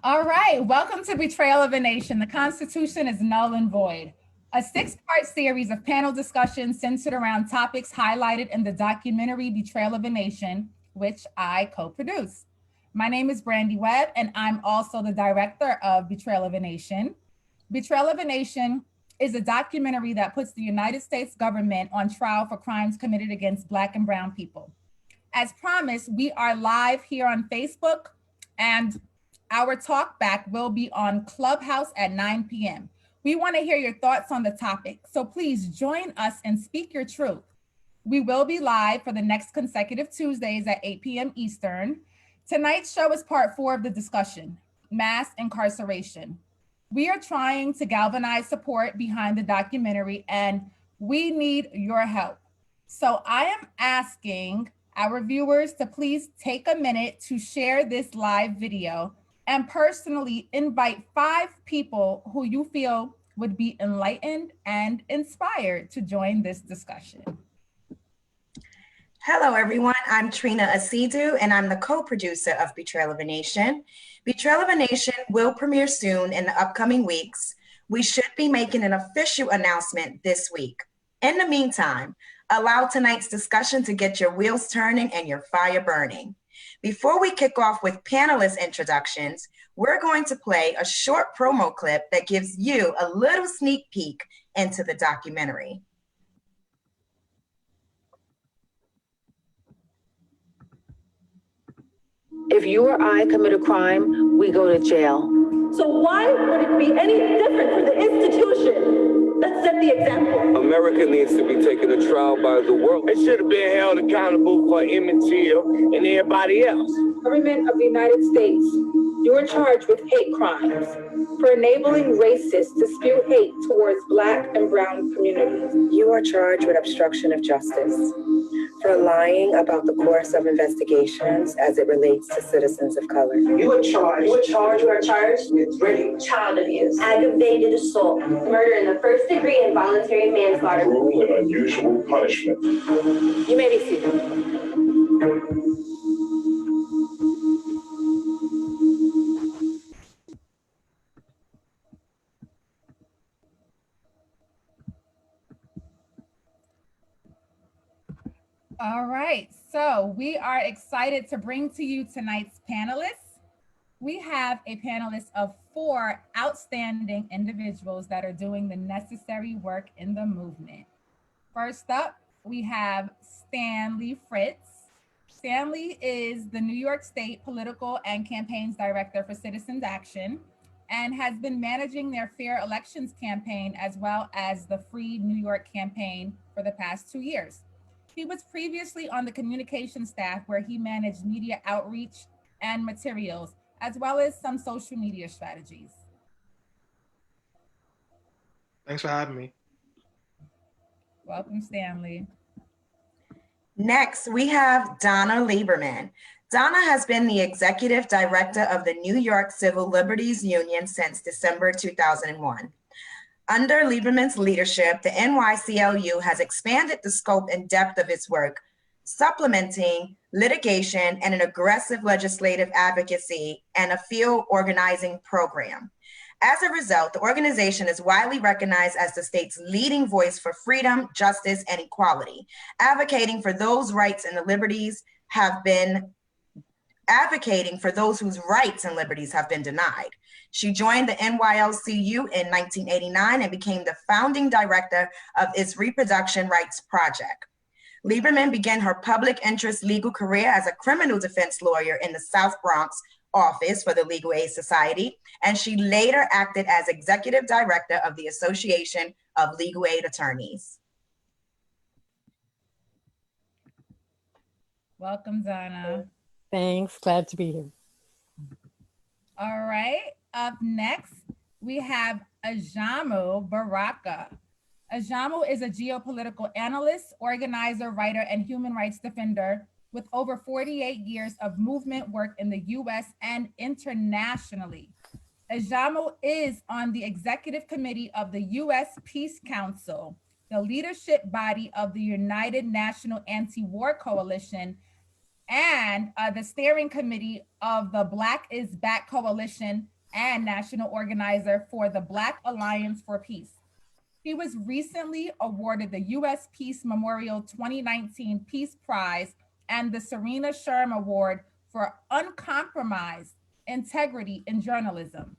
All right, welcome to Betrayal of a Nation. The Constitution is null and void. A six-part series of panel discussions centered around topics highlighted in the documentary Betrayal of a Nation, which I co-produce. My name is Brandy Webb, and I'm also the director of Betrayal of a Nation. Betrayal of a Nation is a documentary that puts the United States government on trial for crimes committed against Black and Brown people. As promised, we are live here on Facebook, and our talk back will be on Clubhouse at 9 p.m. We want to hear your thoughts on the topic, so please join us and speak your truth. We will be live for the next consecutive Tuesdays at 8 p.m. Eastern. Tonight's show is part 4 of the discussion, mass incarceration. We are trying to galvanize support behind the documentary, and we need your help. So I am asking our viewers to please take a minute to share this live video and personally invite 5 people who you feel would be enlightened and inspired to join this discussion. Hello, everyone. I'm Trina Asidu, and I'm the co-producer of Betrayal of a Nation. Betrayal of a Nation will premiere soon in the upcoming weeks. We should be making an official announcement this week. In the meantime, allow tonight's discussion to get your wheels turning and your fire burning. Before we kick off with panelist introductions, we're going to play a short promo clip that gives you a little sneak peek into the documentary. If you or I commit a crime, we go to jail. So why would it be any different for the institution that set the example? America needs to be taken to trial by the world. It should have been held accountable for Emmett Till and everybody else. Government of the United States, you are charged with hate crimes for enabling racists to spew hate towards Black and Brown communities. You are charged with obstruction of justice for lying about the course of investigations as it relates to citizens of color. You are charged with rape, Child abuse, aggravated assault, murder in the first degree, and voluntary manslaughter. Cruel and unusual punishment. You may be seated. All right, so we are excited to bring to you tonight's panelists. We have a panelist of 4 outstanding individuals that are doing the necessary work in the movement. First up, we have Stanley Fritz. Stanley is the New York State Political and Campaigns Director for Citizens Action and has been managing their Fair Elections campaign as well as the Free New York campaign for the past 2 years. He was previously on the communication staff where he managed media outreach and materials, as well as some social media strategies. Thanks for having me. Welcome, Stanley. Next, we have Donna Lieberman. Donna has been the executive director of the New York Civil Liberties Union since December 2001. Under Lieberman's leadership, the NYCLU has expanded the scope and depth of its work, supplementing litigation and an aggressive legislative advocacy and a field organizing program. As a result, the organization is widely recognized as the state's leading voice for freedom, justice, and equality, advocating for those rights and the liberties advocating for those whose rights and liberties have been denied. She joined the NYLCU in 1989 and became the founding director of its Reproduction Rights Project. Lieberman began her public interest legal career as a criminal defense lawyer in the South Bronx office for the Legal Aid Society, and she later acted as executive director of the Association of Legal Aid Attorneys. Welcome, Donna. Thanks, glad to be here. All right, up next, we have Ajamu Baraka. Ajamu is a geopolitical analyst, organizer, writer, and human rights defender with over 48 years of movement work in the US and internationally. Ajamu is on the executive committee of the US Peace Council, the leadership body of the United National Anti-War Coalition, and the steering committee of the Black is Back Coalition and national organizer for the Black Alliance for Peace. She was recently awarded the U.S. Peace Memorial 2019 Peace Prize and the Serena Sherm Award for uncompromised integrity in journalism.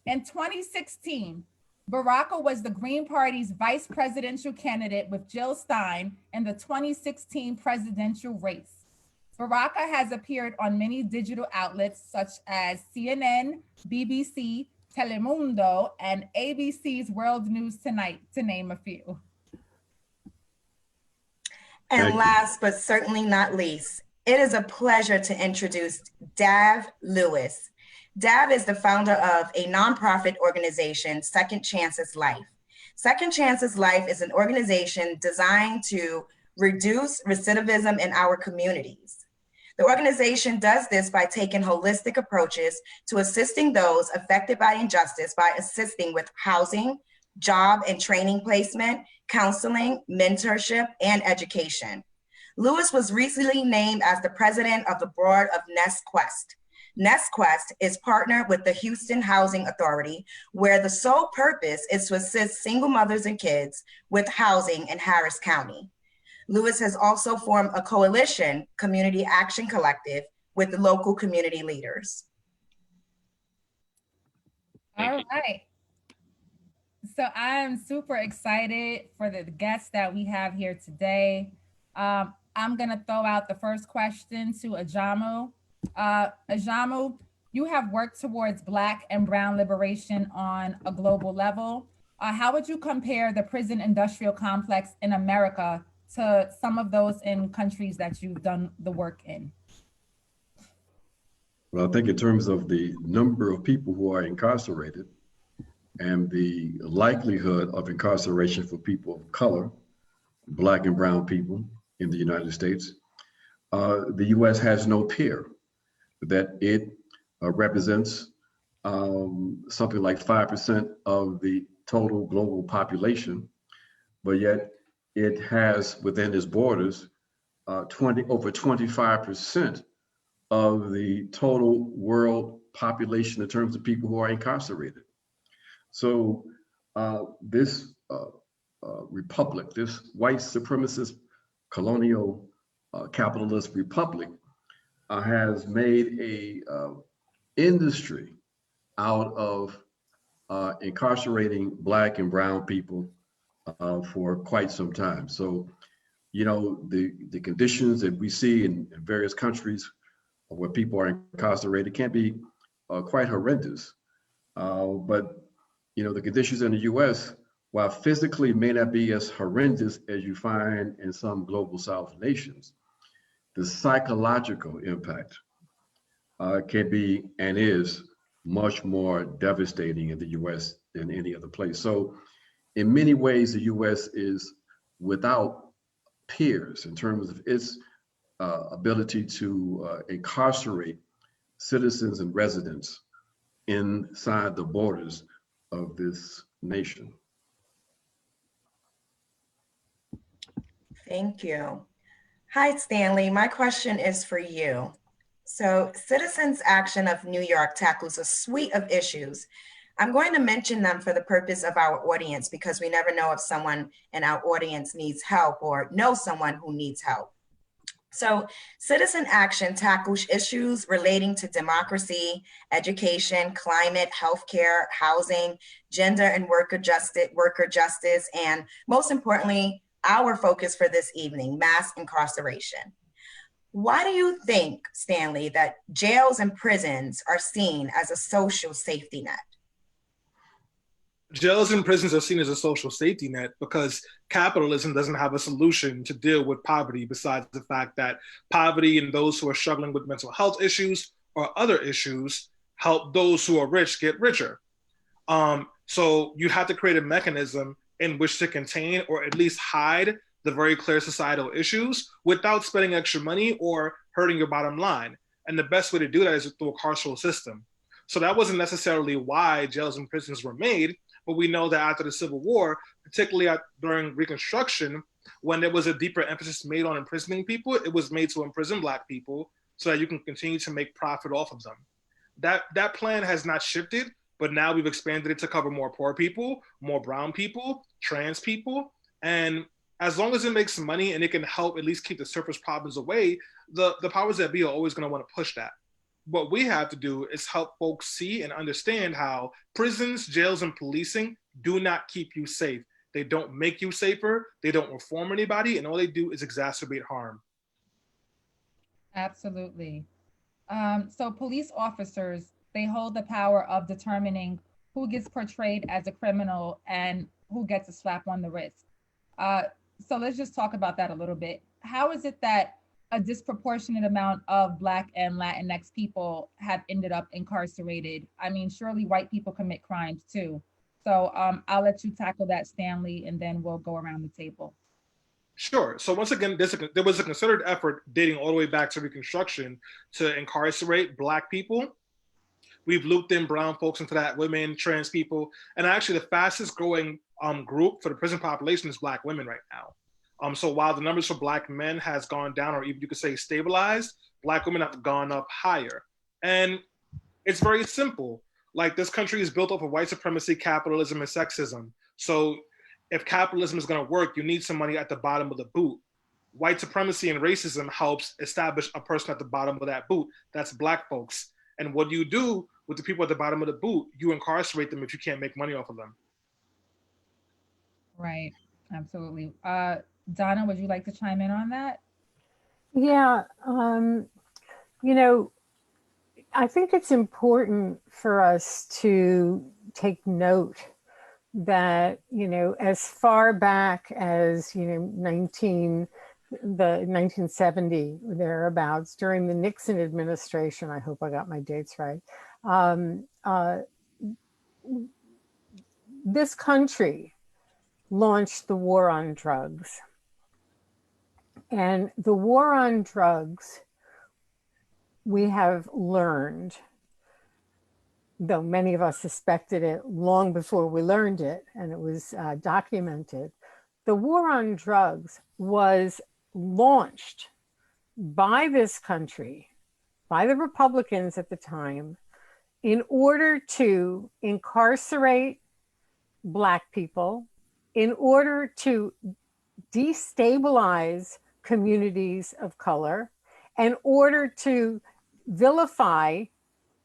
In 2016, Baraka was the Green Party's vice presidential candidate with Jill Stein in the 2016 presidential race. Baraka has appeared on many digital outlets such as CNN, BBC, Telemundo, and ABC's World News Tonight, to name a few. And last but certainly not least, it is a pleasure to introduce Dav Lewis. Dav is the founder of a nonprofit organization, Second Chances Life. Second Chances Life is an organization designed to reduce recidivism in our communities. The organization does this by taking holistic approaches to assisting those affected by injustice by assisting with housing, job and training placement, counseling, mentorship, and education. Lewis was recently named as the president of the board of NestQuest. NestQuest is partnered with the Houston Housing Authority, where the sole purpose is to assist single mothers and kids with housing in Harris County. Lewis has also formed a coalition, Community Action Collective, with the local community leaders. All right. So I'm super excited for the guests that we have here today. I'm gonna throw out the first question to Ajamu. Ajamu, you have worked towards Black and Brown liberation on a global level. How would you compare the prison industrial complex in America to some of those in countries that you've done the work in? Well, I think in terms of the number of people who are incarcerated and the likelihood of incarceration for people of color, Black and Brown people in the United States, the US has no peer. That it represents something like 5% of the total global population, but yet it has within its borders over 25% of the total world population in terms of people who are incarcerated. So this republic, this white supremacist colonial capitalist republic has made a industry out of incarcerating Black and Brown people for quite some time. So, you know, the conditions that we see in various countries where people are incarcerated can be quite horrendous. But, you know, the conditions in the US, while physically may not be as horrendous as you find in some global South nations, the psychological impact can be and is much more devastating in the US than any other place. So in many ways, the US is without peers in terms of its ability to incarcerate citizens and residents inside the borders of this nation. Thank you. Hi, Stanley. My question is for you. So Citizens Action of New York tackles a suite of issues. I'm going to mention them for the purpose of our audience because we never know if someone in our audience needs help or knows someone who needs help. So Citizen Action tackles issues relating to democracy, education, climate, healthcare, housing, gender and worker justice, and most importantly, our focus for this evening, mass incarceration. Why do you think, Stanley, that jails and prisons are seen as a social safety net? Jails and prisons are seen as a social safety net because capitalism doesn't have a solution to deal with poverty besides the fact that poverty and those who are struggling with mental health issues or other issues help those who are rich get richer. So you have to create a mechanism in which to contain or at least hide the very clear societal issues without spending extra money or hurting your bottom line. And the best way to do that is through a carceral system. So that wasn't necessarily why jails and prisons were made, but we know that after the Civil War, particularly during Reconstruction, when there was a deeper emphasis made on imprisoning people, it was made to imprison Black people so that you can continue to make profit off of them. That plan has not shifted, but now we've expanded it to cover more poor people, more brown people, trans people. And as long as it makes money and it can help at least keep the surface problems away, the powers that be are always going to want to push that. What we have to do is help folks see and understand how prisons, jails, and policing do not keep you safe. They don't make you safer. They don't reform anybody. And all they do is exacerbate harm. Absolutely. So police officers, they hold the power of determining who gets portrayed as a criminal and who gets a slap on the wrist. Uh, so let's just talk about that a little bit. How is it that a disproportionate amount of Black and Latinx people have ended up incarcerated? I mean, surely white people commit crimes too. So I'll let you tackle that, Stanley, and then we'll go around the table. Sure. So once again, there was a concerted effort dating all the way back to Reconstruction to incarcerate Black people. We've looped in brown folks into that, women, trans people, and actually the fastest growing group for the prison population is Black women right now. So while the numbers for Black men has gone down, or even you could say stabilized, Black women have gone up higher. And it's very simple. Like, this country is built off of white supremacy, capitalism, and sexism. So if capitalism is going to work, you need somebody at the bottom of the boot. White supremacy and racism helps establish a person at the bottom of that boot. That's Black folks. And what do you do with the people at the bottom of the boot? You incarcerate them if you can't make money off of them. Right. Absolutely. Donna, would you like to chime in on that? Yeah. You know, I think it's important for us to take note that, you know, as far back as, you know, 1970, thereabouts, during the Nixon administration, I hope I got my dates right, this country launched the war on drugs. And the war on drugs, we have learned, though many of us suspected it long before we learned it, and it was documented, the war on drugs was launched by this country, by the Republicans at the time, in order to incarcerate Black people, in order to destabilize communities of color, in order to vilify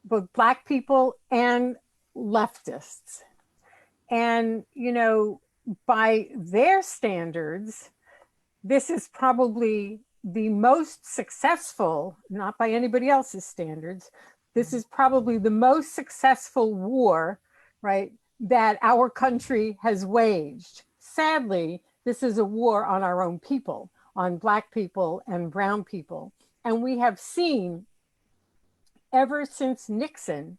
both Black people and leftists. And, you know, by their standards, this is probably the most successful, not by anybody else's standards, this is probably the most successful war, right, that our country has waged. Sadly, this is a war on our own people, on Black people and brown people. And we have seen ever since Nixon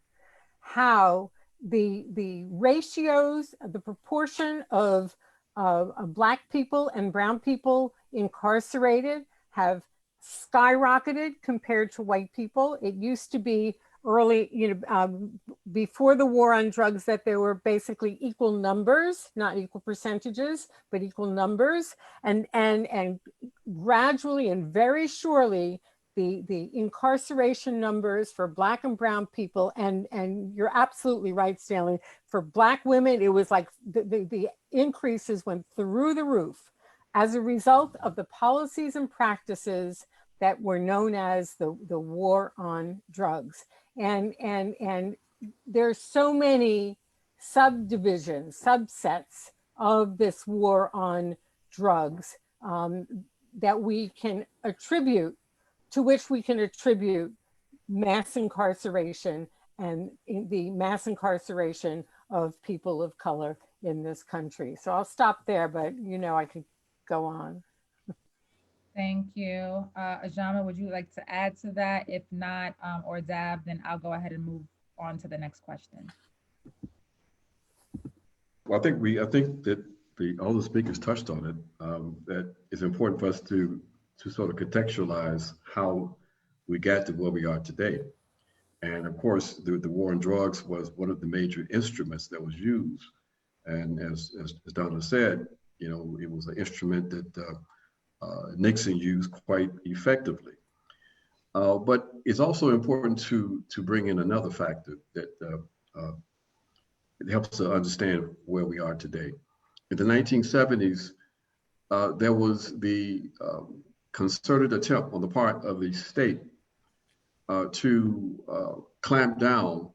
how the ratios, the proportion of Black people and brown people incarcerated have skyrocketed compared to white people. It used to be early, you know, before the war on drugs, that there were basically equal numbers, not equal percentages, but equal numbers. And gradually and very surely, the incarceration numbers for Black and brown people, and you're absolutely right, Stanley, for Black women, it was like the increases went through the roof as a result of the policies and practices that were known as the war on drugs. And there's so many subdivisions, subsets of this war on drugs that we can attribute, to which we can attribute mass incarceration and the mass incarceration of people of color in this country. So I'll stop there, but you know, I could go on. Thank you. Ajama, would you like to add to that? If not, or Dab, then I'll go ahead and move on to the next question. Well, I think that all the speakers touched on it, that it's important for us to sort of contextualize how we got to where we are today. And of course, the war on drugs was one of the major instruments that was used. And as Donna said, you know, it was an instrument that Nixon used quite effectively. But it's also important to bring in another factor that it helps to understand where we are today. In the 1970s, there was the concerted attempt on the part of the state to clamp down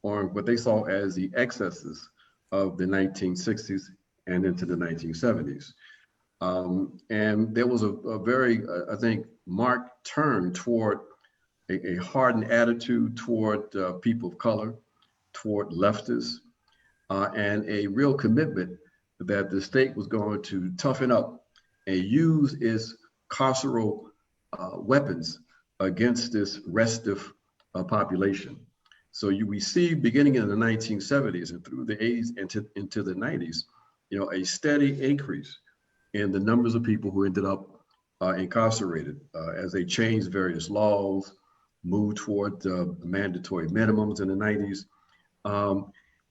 on what they saw as the excesses of the 1960s and into the 1970s. And there was a very, I think, marked turn toward a hardened attitude toward people of color, toward leftists, and a real commitment that the state was going to toughen up and use its carceral weapons against this restive population. So we see beginning in the 1970s and through the 80s into the 90s, a steady increase in the numbers of people who ended up incarcerated as they changed various laws, moved toward mandatory minimums in the 90s.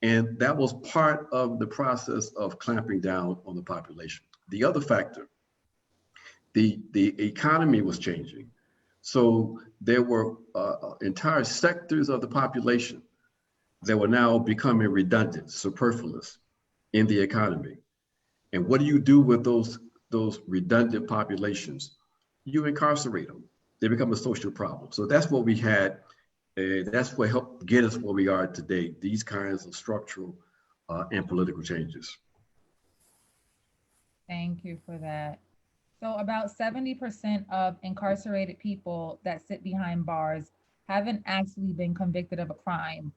And that was part of the process of clamping down on the population. The other factor, the economy was changing. So there were entire sectors of the population that were now becoming redundant, superfluous in the economy. And what do you do with those redundant populations? You incarcerate them. They become a social problem. So that's what we had. That's what helped get us where we are today, these kinds of structural and political changes. Thank you for that. So about 70% of incarcerated people that sit behind bars haven't actually been convicted of a crime.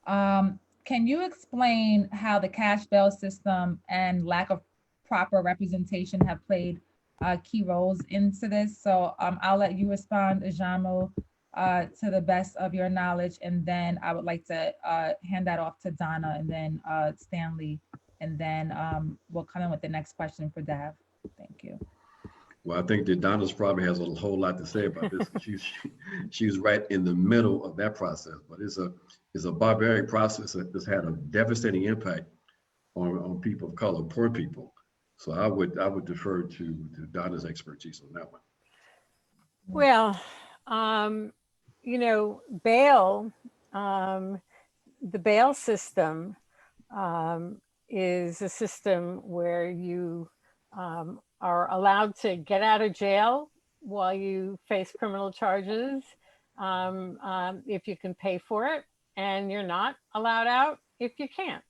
Can you explain how the cash bail system and lack of proper representation have played key roles into this? So I'll let you respond, Ajamo, to the best of your knowledge, and then I would like to hand that off to Donna, and then Stanley, and then we'll come in with the next question for Dav. Thank you. Well, I think that Donna's probably has a whole lot to say about this. She's right in the middle of that process, but it's a barbaric process that's had a devastating impact on people of color, poor people. So I would defer to Donna's expertise on that one. Well, bail, the bail system is a system where you are allowed to get out of jail while you face criminal charges if you can pay for it, and you're not allowed out if you can't.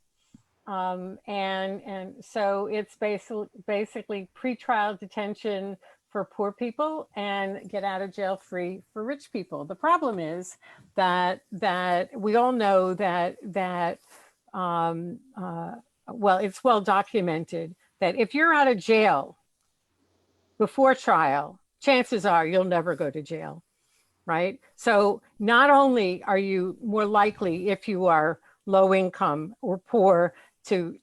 And so it's basically pretrial detention for poor people and get out of jail free for rich people. The problem is that we all know that well, it's well documented that if you're out of jail before trial, chances are you'll never go to jail, right? So not only are you more likely, if you are low income or poor, to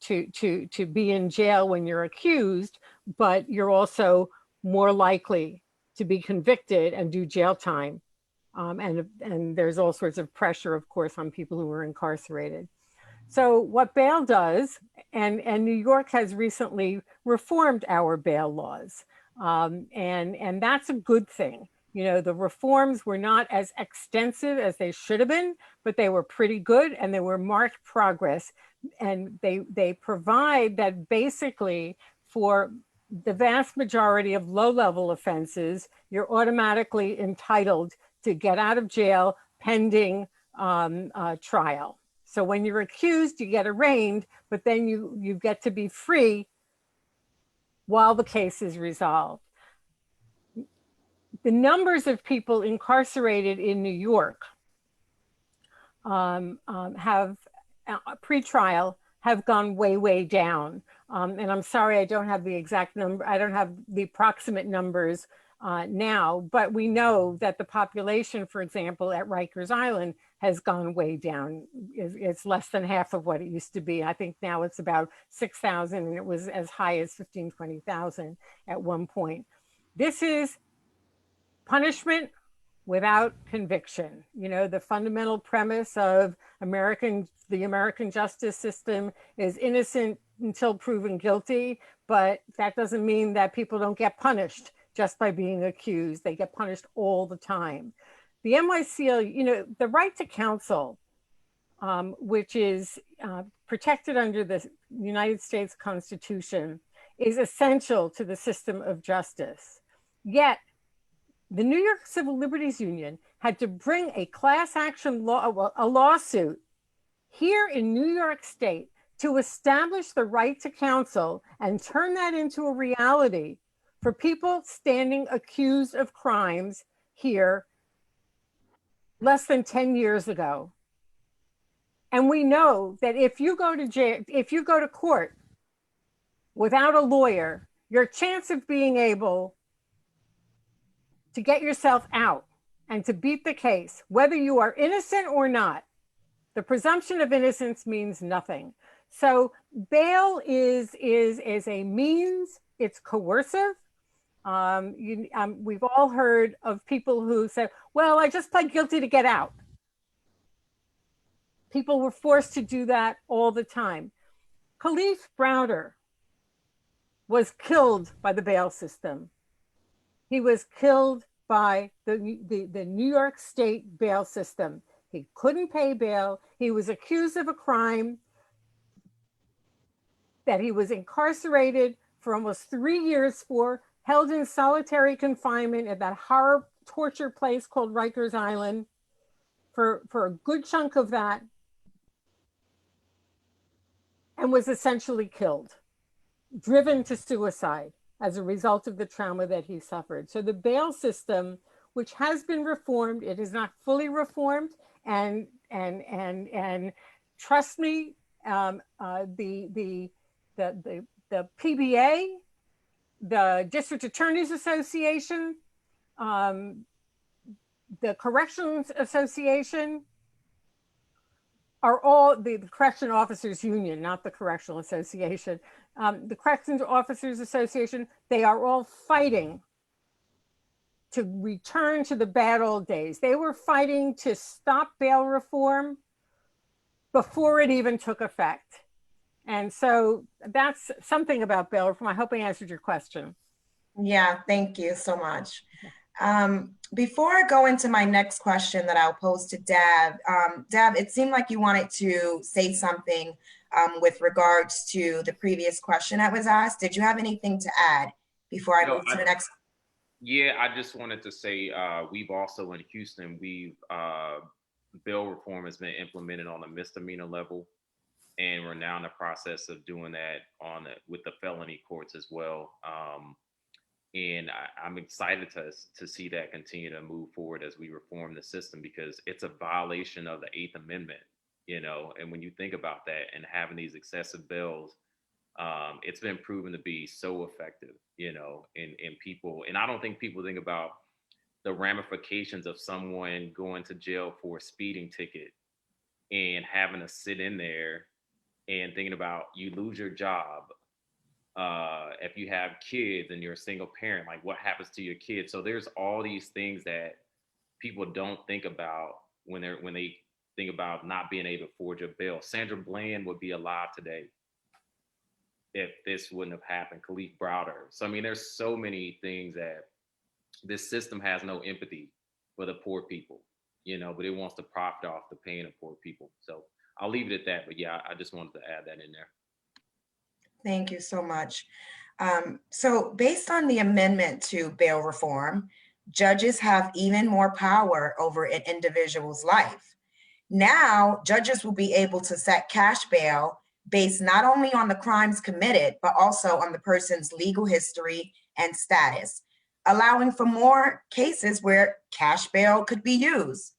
be in jail when you're accused, but you're also more likely to be convicted and do jail time. And there's all sorts of pressure, of course, on people who are incarcerated. So what bail does, and New York has recently reformed our bail laws, and that's a good thing. The reforms were not as extensive as they should have been, but they were pretty good and they were marked progress. And they provide that basically for the vast majority of low-level offenses, you're automatically entitled to get out of jail pending trial. So when you're accused, you get arraigned, but then you get to be free while the case is resolved. The numbers of people incarcerated in New York have pre-trial have gone way down. And I'm sorry, I don't have the exact number. I don't have the approximate numbers now, but we know that the population, for example, at Rikers Island has gone way down. It's less than half of what it used to be. I think now it's about 6,000, and it was as high as 15,000, 20,000 at one point. This is punishment without conviction. The fundamental premise of the American justice system is innocent until proven guilty, but that doesn't mean that people don't get punished just by being accused. They get punished all the time. The NYCL, you know, the right to counsel, which is protected under the United States Constitution, is essential to the system of justice. Yet, the New York Civil Liberties Union had to bring a class action lawsuit here in New York State to establish the right to counsel and turn that into a reality for people standing accused of crimes here less than 10 years ago. And we know that if you go to jail, if you go to court without a lawyer, your chance of being able to get yourself out and to beat the case, whether you are innocent or not, the presumption of innocence means nothing. So bail is a means, it's coercive. We've all heard of people who say, well, I just pled guilty to get out. People were forced to do that all the time. Khalif Browder was killed by the bail system. He was killed by the New York State bail system. He couldn't pay bail. He was accused of a crime that he was incarcerated for almost 3 years for, held in solitary confinement at that horror torture place called Rikers Island for a good chunk of that, and was essentially killed, driven to suicide as a result of the trauma that he suffered. So the bail system, which has been reformed, it is not fully reformed, and trust me, the PBA, the District Attorneys Association, the Corrections Association, are all the Correction Officers Union, not the Correctional Association. The Corrections Officers Association, they are all fighting to return to the bad old days. They were fighting to stop bail reform before it even took effect. And so that's something about bail reform. I hope I answered your question. Yeah, thank you so much. Before I go into my next question that I'll pose to Dab, Dab, it seemed like you wanted to say something with regards to the previous question that was asked. Did you have anything to add before I move to the next? Yeah, I just wanted to say we've also in Houston, bail reform has been implemented on a misdemeanor level, and we're now in the process of doing that with the felony courts as well. And I'm excited to see that continue to move forward as we reform the system, because it's a violation of the 8th Amendment, you know, and when you think about that and having these excessive bails, it's been proven to be so effective, you know, in people. And I don't think people think about the ramifications of someone going to jail for a speeding ticket and having to sit in there and thinking about you lose your job. If you have kids and you're a single parent, like what happens to your kids? So there's all these things that people don't think about when they think about not being able to forge a bail. Sandra Bland would be alive today if this wouldn't have happened. Khalif Browder. So I mean, there's so many things that this system has no empathy for the poor people, you know, but it wants to profit off the pain of poor people. So I'll leave it at that. But yeah, I just wanted to add that in there. Thank you so much. So based on the amendment to bail reform, judges have even more power over an individual's life. Now, judges will be able to set cash bail based not only on the crimes committed, but also on the person's legal history and status, allowing for more cases where cash bail could be used.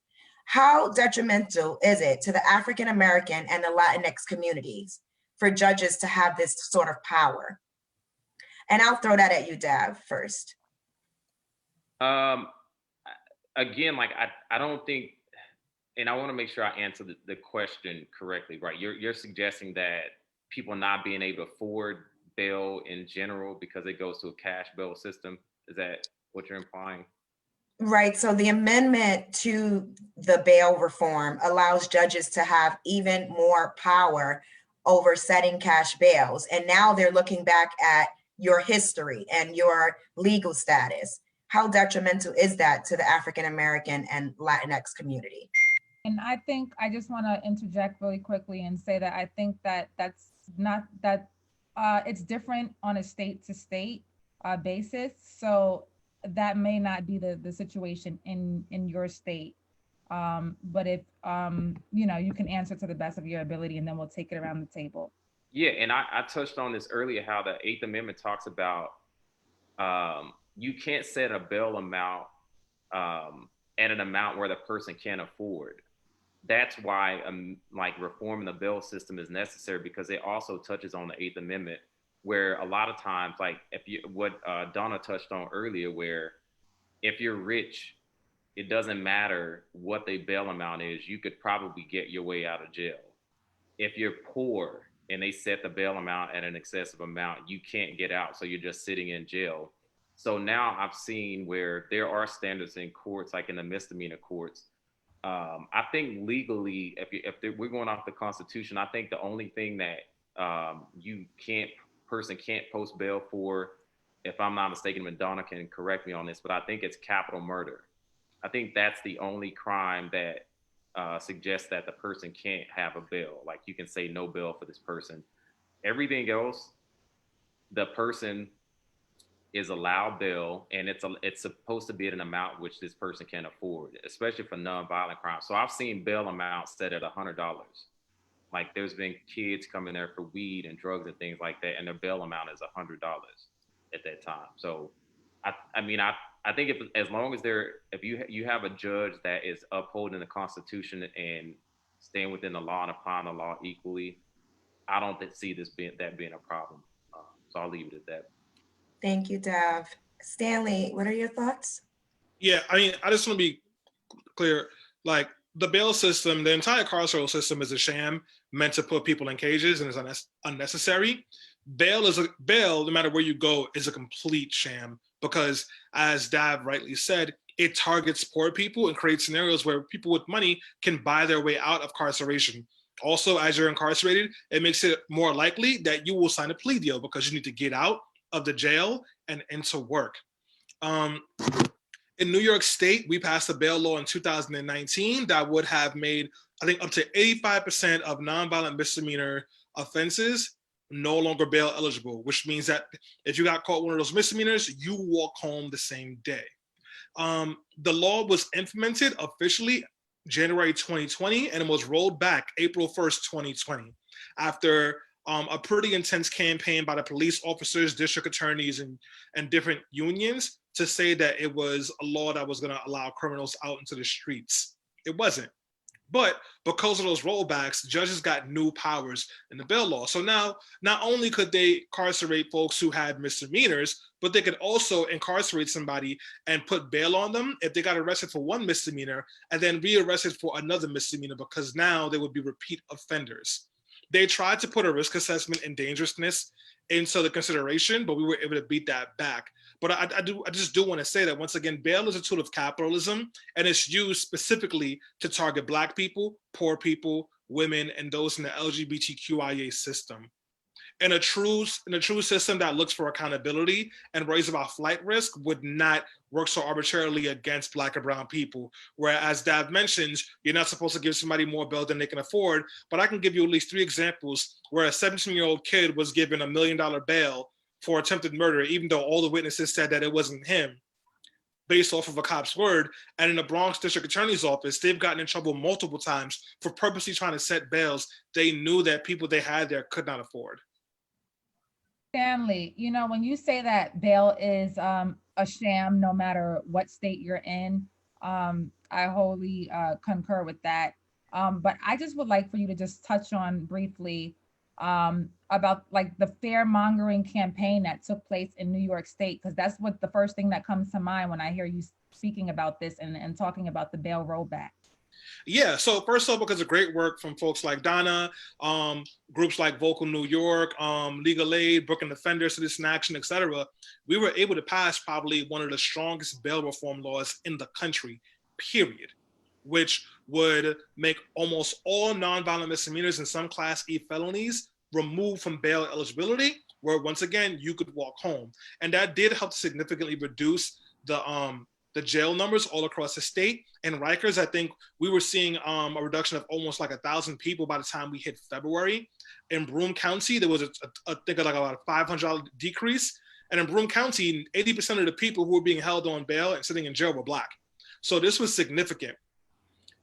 How detrimental is it to the African American and the Latinx communities for judges to have this sort of power? And I'll throw that at you, Dav, first. Again, like I don't think, and I want to make sure I answer the question correctly, right? You're suggesting that people not being able to afford bail in general because it goes to a cash bail system. Is that what you're implying? Right. So the amendment to the bail reform allows judges to have even more power over setting cash bails. And now they're looking back at your history and your legal status. how detrimental is that to the African American and Latinx community? And I think I just want to interject really quickly and say that I think that that's not that it's different on a state to state basis. So that may not be the situation in your state. But if you can answer to the best of your ability, and then we'll take it around the table. Yeah, and I touched on this earlier, how the Eighth Amendment talks about you can't set a bail amount at an amount where the person can't afford. That's why like reforming the bail system is necessary, because it also touches on the Eighth Amendment, where a lot of times, like what Donna touched on earlier, where if you're rich, it doesn't matter what the bail amount is, you could probably get your way out of jail. If you're poor and they set the bail amount at an excessive amount, you can't get out, so you're just sitting in jail. So now I've seen where there are standards in courts, like in the misdemeanor courts. I think legally, if we're going off the Constitution, I think the only thing that person can't post bail for, if I'm not mistaken, Madonna can correct me on this, but I think it's capital murder. I think that's the only crime that suggests that the person can't have a bail. Like, you can say no bail for this person. Everything else, the person is allowed bail, and it's supposed to be at an amount which this person can afford, especially for nonviolent crimes. So I've seen bail amounts set at $100. Like, there's been kids coming there for weed and drugs and things like that, and their bail amount is $100 at that time. So I mean, I think as long as if you have a judge that is upholding the Constitution and staying within the law and applying the law equally, I don't see that being a problem. So I'll leave it at that. Thank you, Dav. Stanley, what are your thoughts? Yeah, I mean, I just want to be clear. Like, the bail system, the entire carceral system is a sham meant to put people in cages, and is unnecessary. Bail, no matter where you go, is a complete sham, because, as Dav rightly said, it targets poor people and creates scenarios where people with money can buy their way out of incarceration. Also, as you're incarcerated, it makes it more likely that you will sign a plea deal, because you need to get out of the jail and into work. In New York State, we passed a bail law in 2019 that would have made, I think, up to 85% of nonviolent misdemeanor offenses no longer bail eligible, which means that if you got caught one of those misdemeanors, you walk home the same day. The law was implemented officially January 2020, and it was rolled back April 1st, 2020, after a pretty intense campaign by the police officers, district attorneys, and different unions to say that it was a law that was going to allow criminals out into the streets. It wasn't. But because of those rollbacks, judges got new powers in the bail law. So now, not only could they incarcerate folks who had misdemeanors, but they could also incarcerate somebody and put bail on them if they got arrested for one misdemeanor and then re-arrested for another misdemeanor, because now they would be repeat offenders. They tried to put a risk assessment and dangerousness into the consideration, but we were able to beat that back. But I just do want to say that, once again, bail is a tool of capitalism, and it's used specifically to target Black people, poor people, women, and those in the LGBTQIA system. In a true system that looks for accountability and worries about flight risk would not work so arbitrarily against Black and brown people. Whereas Dav mentions, you're not supposed to give somebody more bail than they can afford, but I can give you at least 3 examples where a 17-year-old kid was given $1 million bail for attempted murder, even though all the witnesses said that it wasn't him, based off of a cop's word. And in the Bronx District Attorney's Office, they've gotten in trouble multiple times for purposely trying to set bails they knew that people they had there could not afford. Stanley, when you say that bail is a sham, no matter what state you're in, I wholly concur with that. But I just would like for you to just touch on briefly about like the fear mongering campaign that took place in New York State, because that's what the first thing that comes to mind when I hear you speaking about this and talking about the bail rollback. Yeah, so first off, because of great work from folks like Donna, groups like Vocal New York, Legal Aid, Brooklyn Defenders, Citizen Action, etc., we were able to pass probably one of the strongest bail reform laws in the country, period, which would make almost all nonviolent misdemeanors and some Class E felonies removed from bail eligibility, where once again, you could walk home. And that did help significantly reduce the jail numbers all across the state. In Rikers, I think we were seeing a reduction of almost like 1,000 people by the time we hit February. In Broome County, there was I think like about a $500 decrease. And in Broome County, 80% of the people who were being held on bail and sitting in jail were Black. So this was significant.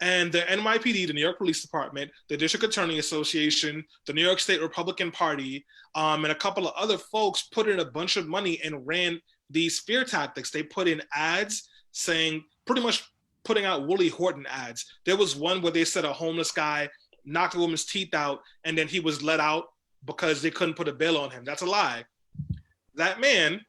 And the NYPD, the New York Police Department, the District Attorney Association, the New York State Republican Party, and a couple of other folks put in a bunch of money and ran these fear tactics. They put in ads saying, pretty much putting out Willie Horton ads. There was one where they said a homeless guy knocked a woman's teeth out and then he was let out because they couldn't put a bail on him. That's a lie. That man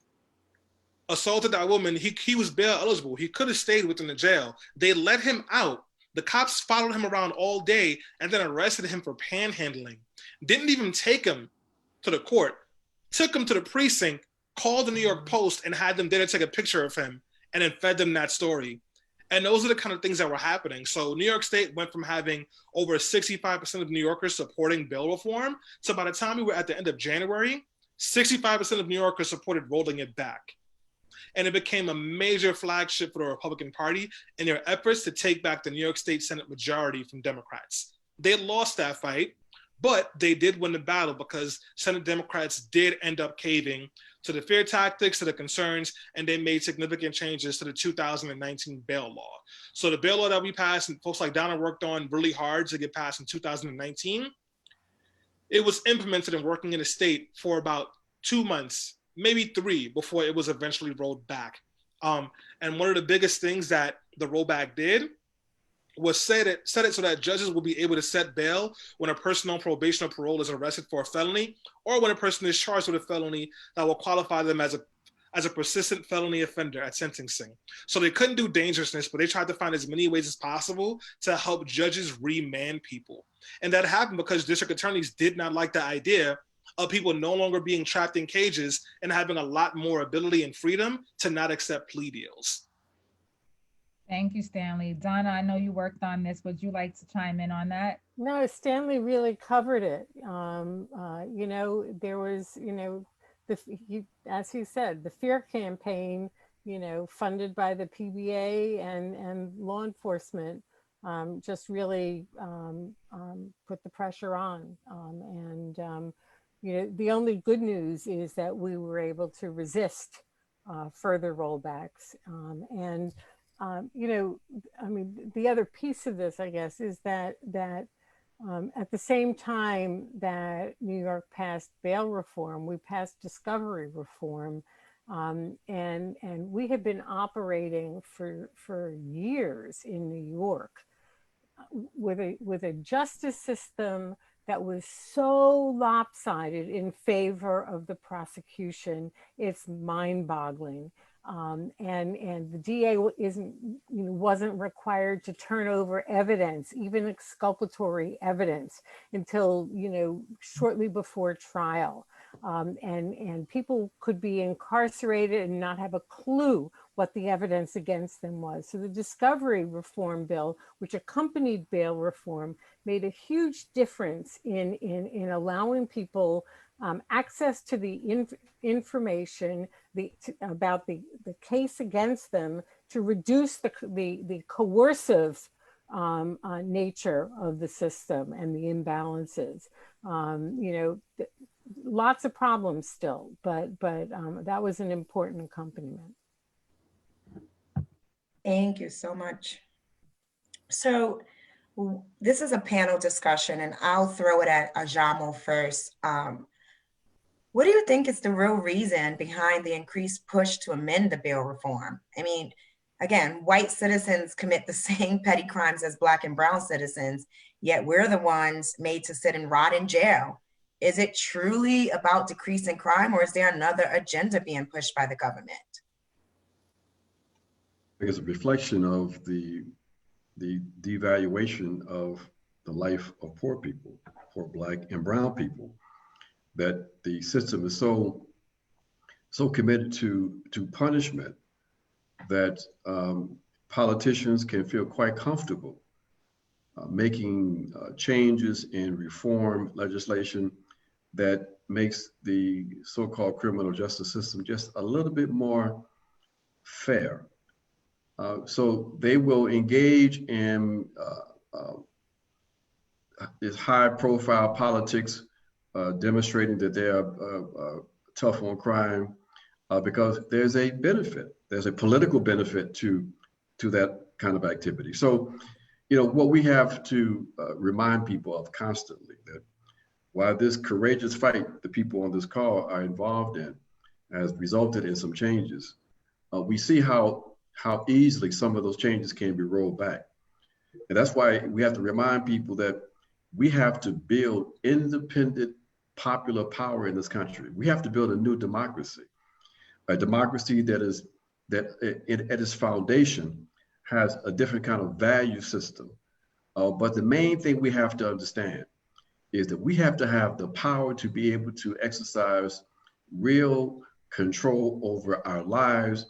assaulted that woman. He was bail eligible. He could have stayed within the jail. They let him out. The cops followed him around all day and then arrested him for panhandling. Didn't even take him to the court. Took him to the precinct, called the New York Post and had them there to take a picture of him and then fed them that story. And those are the kind of things that were happening. So New York State went from having over 65% of New Yorkers supporting bail reform to by the time we were at the end of January, 65% of New Yorkers supported rolling it back. And it became a major flagship for the Republican Party in their efforts to take back the New York State Senate majority from Democrats. They lost that fight, but they did win the battle because Senate Democrats did end up caving to the fear tactics, to the concerns, and they made significant changes to the 2019 bail law. So the bail law that we passed, and folks like Donna worked on really hard to get passed in 2019, it was implemented and working in the state for about 2 months, maybe 3, before it was eventually rolled back. And one of the biggest things that the rollback did was set it so that judges will be able to set bail when a person on probation or parole is arrested for a felony, or when a person is charged with a felony that will qualify them as a persistent felony offender at sentencing. So they couldn't do dangerousness, but they tried to find as many ways as possible to help judges remand people. And that happened because district attorneys did not like the idea of people no longer being trapped in cages and having a lot more ability and freedom to not accept plea deals. Thank you, Stanley. Donna, I know you worked on this. Would you like to chime in on that? No, Stanley really covered it. You know, there was, you know, as he said, the fear campaign, you know, funded by the PBA and law enforcement, just really put the pressure on. You know, the only good news is that we were able to resist further rollbacks. You know, I mean, the other piece of this, I guess, is that at the same time that New York passed bail reform, we passed discovery reform, and we have been operating for years in New York with a justice system that was so lopsided in favor of the prosecution. It's mind-boggling. And the DA wasn't required to turn over evidence, even exculpatory evidence, until, you know, shortly before trial. And people could be incarcerated and not have a clue what the evidence against them was. So the discovery reform bill, which accompanied bail reform, made a huge difference in allowing people access to the information about the case against them, to reduce the coercive nature of the system and the imbalances. You know, lots of problems still, but that was an important accompaniment. Thank you so much. So this is a panel discussion, and I'll throw it at Ajamo first. What do you think is the real reason behind the increased push to amend the bail reform? I mean, again, white citizens commit the same petty crimes as Black and brown citizens, yet we're the ones made to sit and rot in jail. Is it truly about decreasing crime, or is there another agenda being pushed by the government? It's a reflection of the devaluation of the life of poor people, for Black and brown people, that the system is so committed to punishment that politicians can feel quite comfortable making changes in reform legislation that makes the so-called criminal justice system just a little bit more fair. So they will engage in this high profile politics, demonstrating that they are tough on crime, because there's a benefit, there's a political benefit to that kind of activity. So, you know, what we have to remind people of constantly, that while this courageous fight the people on this call are involved in has resulted in some changes, we see how easily some of those changes can be rolled back. And that's why we have to remind people that we have to build independent popular power in this country. We have to build a new democracy, a democracy that at its foundation has a different kind of value system. But the main thing we have to understand is that we have to have the power to be able to exercise real control over our lives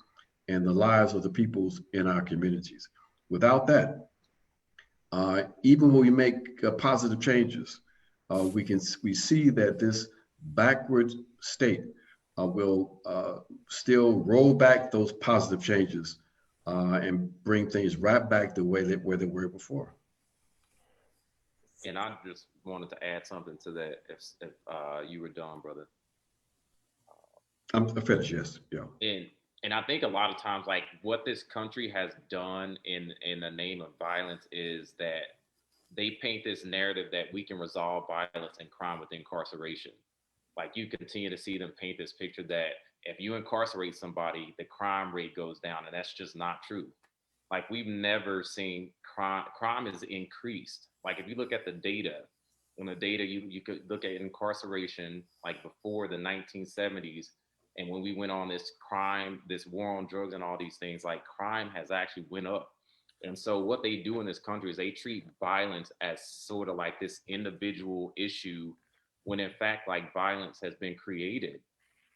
and the lives of the peoples in our communities. Without that, even when we make positive changes, we see that this backward state will still roll back those positive changes and bring things right back the way where they were before. And I just wanted to add something to that, if you were done, brother. I'm finished, yes, yeah. And I think a lot of times, like, what this country has done in the name of violence is that they paint this narrative that we can resolve violence and crime with incarceration. Like, you continue to see them paint this picture that if you incarcerate somebody, the crime rate goes down, and that's just not true. Like, we've never seen crime is increased. Like, if you look at the data, you could look at incarceration like before the 1970s, and when we went on this war on drugs and all these things, like, crime has actually went up. And so what they do in this country is they treat violence as sort of like this individual issue, when in fact, like, violence has been created.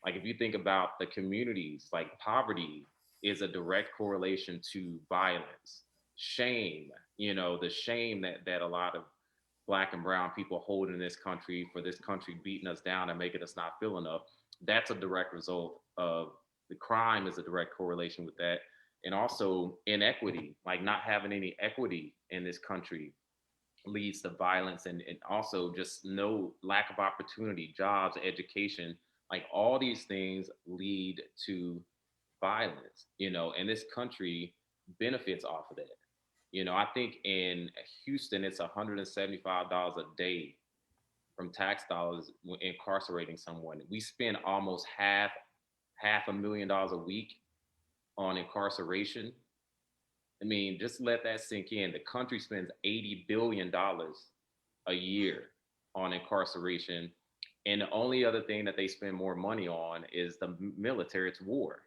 Like, if you think about the communities, like, poverty is a direct correlation to violence. Shame, the shame that a lot of Black and brown people hold in this country, for this country beating us down and making us not feel enough, that's a direct result of the crime, is a direct correlation with that. And also inequity, like not having any equity in this country leads to violence, and also just no lack of opportunity, jobs, education, like all these things lead to violence, and this country benefits off of that. I think in Houston, it's $175 a day from tax dollars incarcerating someone. We spend almost half $500,000 a week on incarceration. I mean, just let that sink in. The country spends $80 billion a year on incarceration. And the only other thing that they spend more money on is the military. It's war.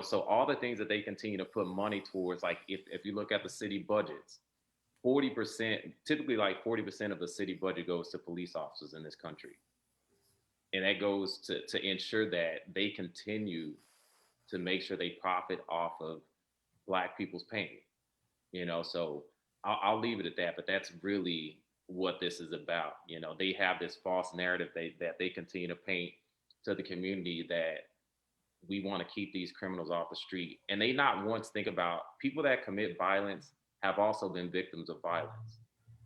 So all the things that they continue to put money towards, like if you look at the city budgets, 40%, typically like 40% of the city budget goes to police officers in this country. And that goes to ensure that they continue to make sure they profit off of Black people's pain. So I'll leave it at that, but that's really what this is about. They have this false narrative that they continue to paint to the community, that we want to keep these criminals off the street. And they not once think about people that commit violence have also been victims of violence.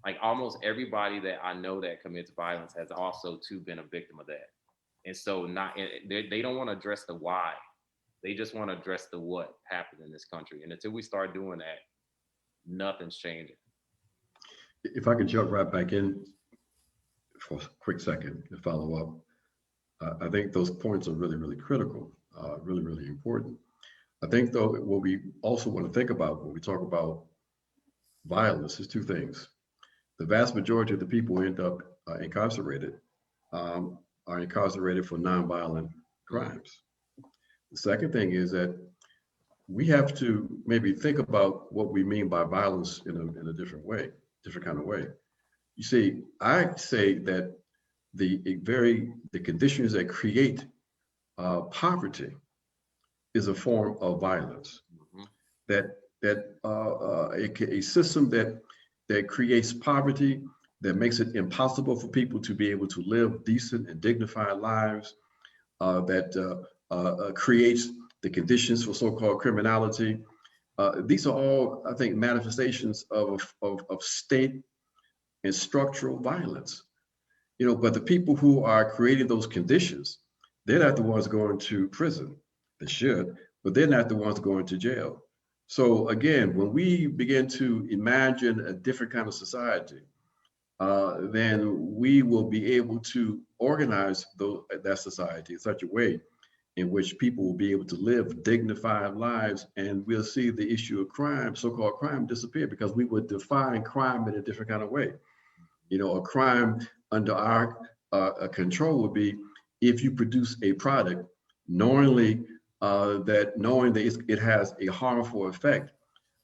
Like, almost everybody that I know that commits violence has also too been a victim of that. And so they don't want to address the why. They just want to address the what happened in this country. And until we start doing that, nothing's changing. If I could jump right back in for a quick second to follow up, I think those points are really, really critical, really, really important. I think, though, what we also want to think about when we talk about violence is two things. The vast majority of the people who end up incarcerated are incarcerated for nonviolent crimes. The second thing is that we have to maybe think about what we mean by violence in a different way, different kind of way. You see, I say that the conditions that create poverty is a form of violence. Mm-hmm. A system that creates poverty, that makes it impossible for people to be able to live decent and dignified lives, that creates the conditions for so-called criminality. These are all, I think, manifestations of state and structural violence. But the people who are creating those conditions, they're not the ones going to prison. They should, but they're not the ones going to jail. So again, when we begin to imagine a different kind of society, then we will be able to organize that society in such a way in which people will be able to live dignified lives, and we'll see the issue of crime, so-called crime, disappear, because we would define crime in a different kind of way. A crime under our control would be if you produce a product knowing that it has a harmful effect,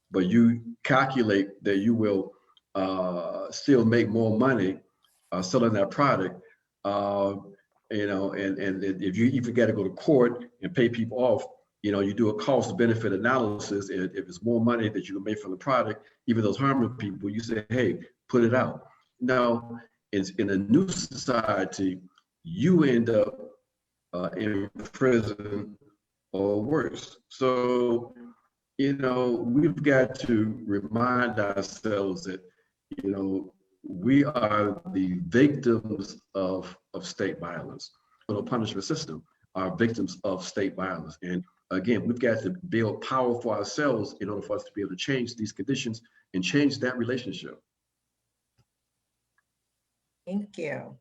but you calculate that you will still make more money selling that product. And if you even got to go to court and pay people off, you do a cost benefit analysis. And if it's more money that you can make from the product, even those harming people, you say, hey, put it out. Now, in a new society, you end up in prison or worse. So, we've got to remind ourselves that, we are the victims of state violence. The punishment system are victims of state violence. And again, we've got to build power for ourselves in order for us to be able to change these conditions and change that relationship. Thank you.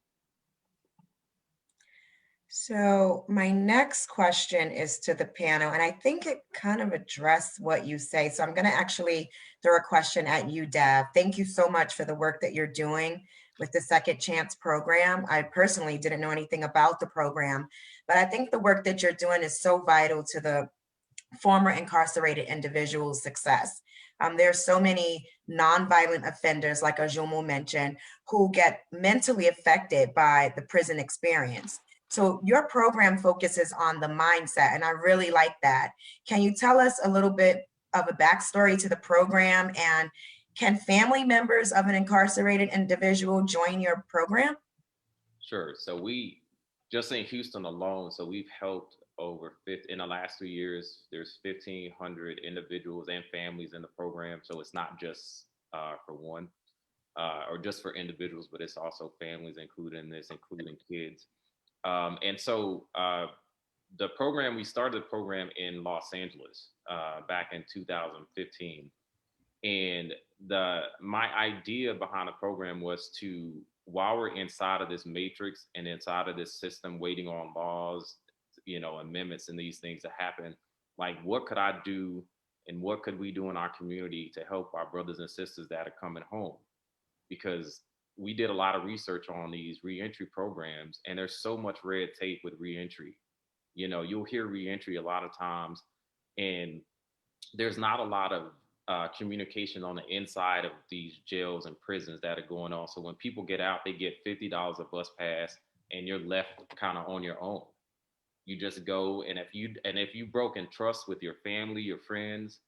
So my next question is to the panel, and I think it kind of addressed what you say. So I'm going to actually throw a question at you, Dev. Thank you so much for the work that you're doing with the Second Chance program. I personally didn't know anything about the program, but I think the work that you're doing is so vital to the former incarcerated individuals' success. There's so many nonviolent offenders, like Ajumu mentioned, who get mentally affected by the prison experience. So your program focuses on the mindset, and I really like that. Can you tell us a little bit of a backstory to the program, and can family members of an incarcerated individual join your program? Sure. So we, just in Houston alone, so we've helped over 50, in the last 3 years, there's 1,500 individuals and families in the program. So it's not just for one or just for individuals, but it's also families including kids. And so the program, we started the program in Los Angeles back in 2015. And my idea behind the program was to, while we're inside of this matrix and inside of this system waiting on laws, amendments and these things to happen, like what could I do and what could we do in our community to help our brothers and sisters that are coming home? Because we did a lot of research on these reentry programs, and there's so much red tape with reentry. You'll hear reentry a lot of times, and there's not a lot of communication on the inside of these jails and prisons that are going on. So when people get out, they get $50 a bus pass, and you're left kind of on your own. You just go, and if you've broken trust with your family, your friends,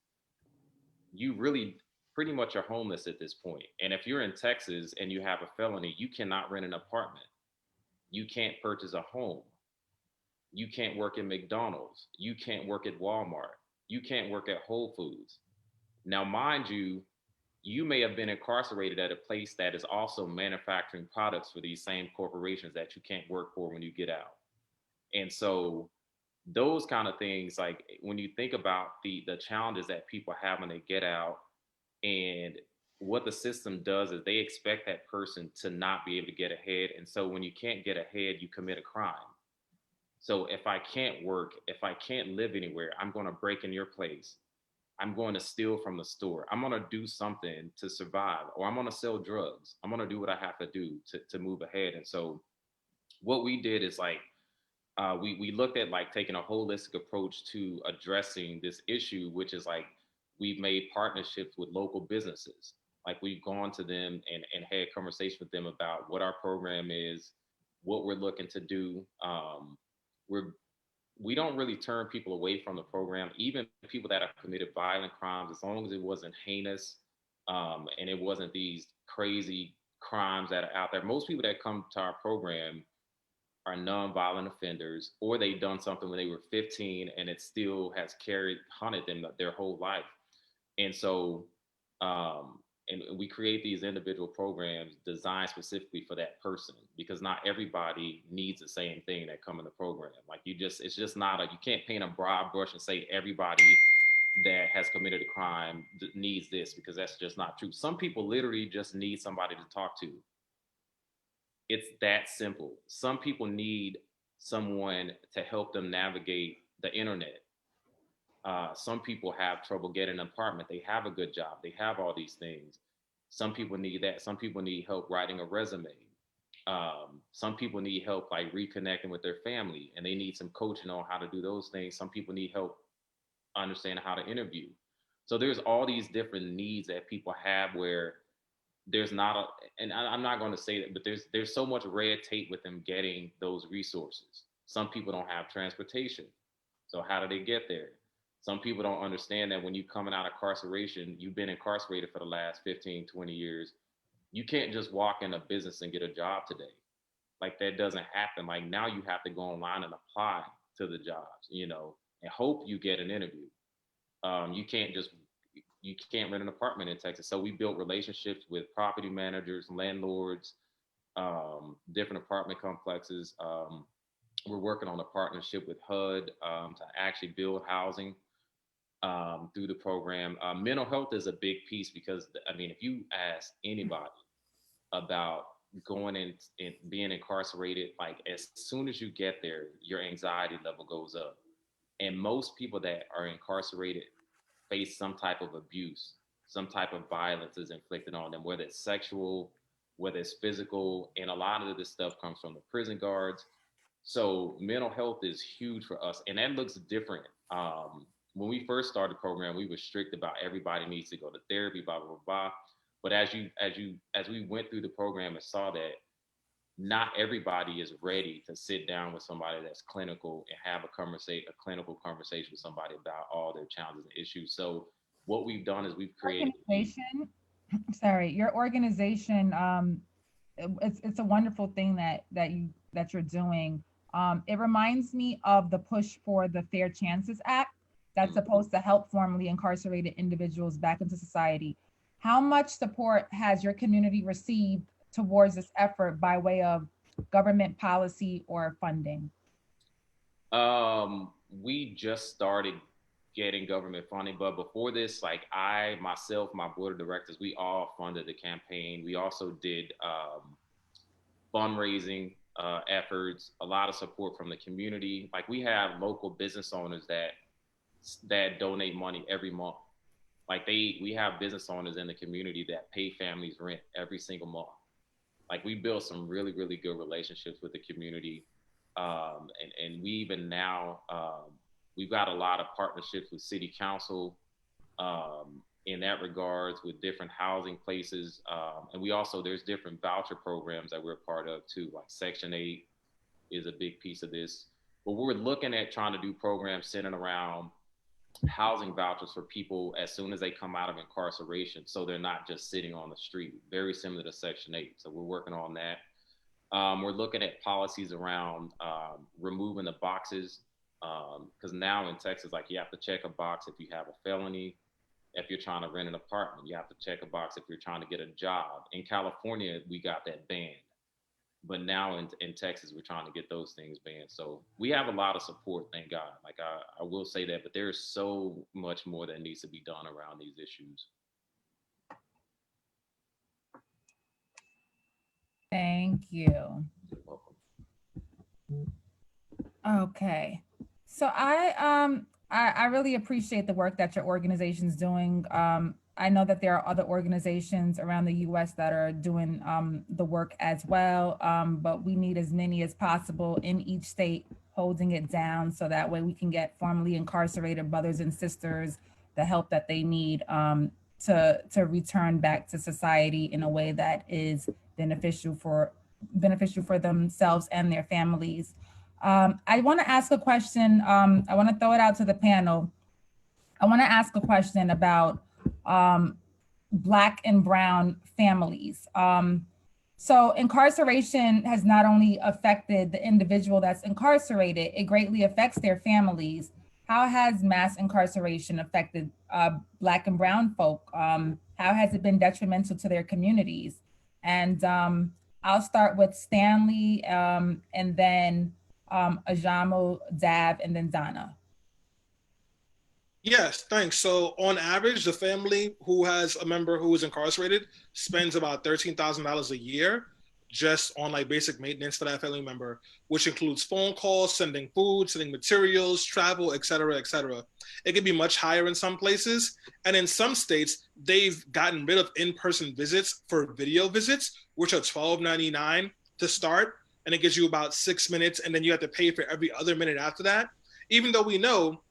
you really pretty much are homeless at this point. And if you're in Texas and you have a felony, you cannot rent an apartment. You can't purchase a home. You can't work at McDonald's. You can't work at Walmart. You can't work at Whole Foods. Now, mind you, you may have been incarcerated at a place that is also manufacturing products for these same corporations that you can't work for when you get out. And so those kind of things, like when you think about the challenges that people have when they get out, and what the system does is they expect that person to not be able to get ahead. And so when you can't get ahead, you commit a crime. So if I can't work, if I can't live anywhere, I'm going to break in your place. I'm going to steal from the store. I'm going to do something to survive, or I'm going to sell drugs. I'm going to do what I have to do to move ahead. And so what we did is we looked at taking a holistic approach to addressing this issue, which is we've made partnerships with local businesses. We've gone to them and had conversation with them about what our program is, what we're looking to do. We don't really turn people away from the program, even people that have committed violent crimes, as long as it wasn't heinous and it wasn't these crazy crimes that are out there. Most people that come to our program, are nonviolent offenders, or they've done something when they were 15 and it still has haunted them their whole life. And so, and we create these individual programs designed specifically for that person, because not everybody needs the same thing that come in the program. Like it's just not you can't paint a broad brush and say everybody that has committed a crime needs this, because that's just not true. Some people literally just need somebody to talk to. It's that simple. Some people need someone to help them navigate the internet. Some people have trouble getting an apartment. They have a good job. They have all these things. Some people need that. Some people need help writing a resume. Some people need help like reconnecting with their family, and they need some coaching on how to do those things. Some people need help understanding how to interview. So there's all these different needs that people have where there's not and I'm not going to say that, but there's so much red tape with them getting those resources. Some people don't have transportation. So how do they get there? Some people don't understand that when you're coming out of incarceration, you've been incarcerated for the last 15, 20 years. You can't just walk in a business and get a job today. Like that doesn't happen. Like now you have to go online and apply to the jobs, and hope you get an interview. You can't rent an apartment in Texas. So we built relationships with property managers, landlords, different apartment complexes. We're working on a partnership with HUD to actually build housing through the program. Mental health is a big piece because, if you ask anybody about going in and being incarcerated, like as soon as you get there, your anxiety level goes up. And most people that are incarcerated face some type of abuse, some type of violence is inflicted on them, whether it's sexual, whether it's physical, and a lot of this stuff comes from the prison guards. So mental health is huge for us, and that looks different. When we first started the program, we were strict about everybody needs to go to therapy, blah blah blah. But as we went through the program and saw that not everybody is ready to sit down with somebody that's clinical and have a clinical conversation with somebody about all their challenges and issues. So what we've done is we've created your organization. It's a wonderful thing that you're doing. It reminds me of the push for the Fair Chances Act that's supposed to help formerly incarcerated individuals back into society. How much support has your community received towards this effort by way of government policy or funding? We just started getting government funding, but before this, like I, myself, my board of directors, we all funded the campaign. We also did fundraising efforts, a lot of support from the community. Like we have local business owners that donate money every month. Like we have business owners in the community that pay families rent every single month. Like we built some really, really good relationships with the community. And we even now, we've got a lot of partnerships with city council in that regards with different housing places. And we also, there's different voucher programs that we're a part of too, like Section 8 is a big piece of this. But we're looking at trying to do programs centered around housing vouchers for people as soon as they come out of incarceration, so they're not just sitting on the street, very similar to Section 8. So we're working on that. We're looking at policies around removing the boxes, because now in Texas, like you have to check a box if you have a felony, if you're trying to rent an apartment, you have to check a box if you're trying to get a job. In California, we got that banned. But now in Texas, we're trying to get those things banned. So we have a lot of support, thank God. Like I will say that, but there's so much more that needs to be done around these issues. Thank you. You're welcome. Okay. So I really appreciate the work that your organization's doing. I know that there are other organizations around the U.S. that are doing the work as well, but we need as many as possible in each state holding it down, so that way we can get formerly incarcerated brothers and sisters the help that they need to return back to society in a way that is beneficial for themselves and their families. I want to ask a question. I want to throw it out to the panel. I want to ask a question about Black and Brown families. So incarceration has not only affected the individual that's incarcerated, it greatly affects their families. How has mass incarceration affected Black and Brown folk? How has it been detrimental to their communities? And I'll start with Stanley, and then Ajamo, Dab, and then Donna. Yes, thanks. So on average, the family who has a member who is incarcerated spends about $13,000 a year just on like basic maintenance for that family member, which includes phone calls, sending food, sending materials, travel, et cetera, et cetera. It can be much higher in some places. And in some states, they've gotten rid of in-person visits for video visits, which are $12.99 to start. And it gives you about 6 minutes. And then you have to pay for every other minute after that. Even though we know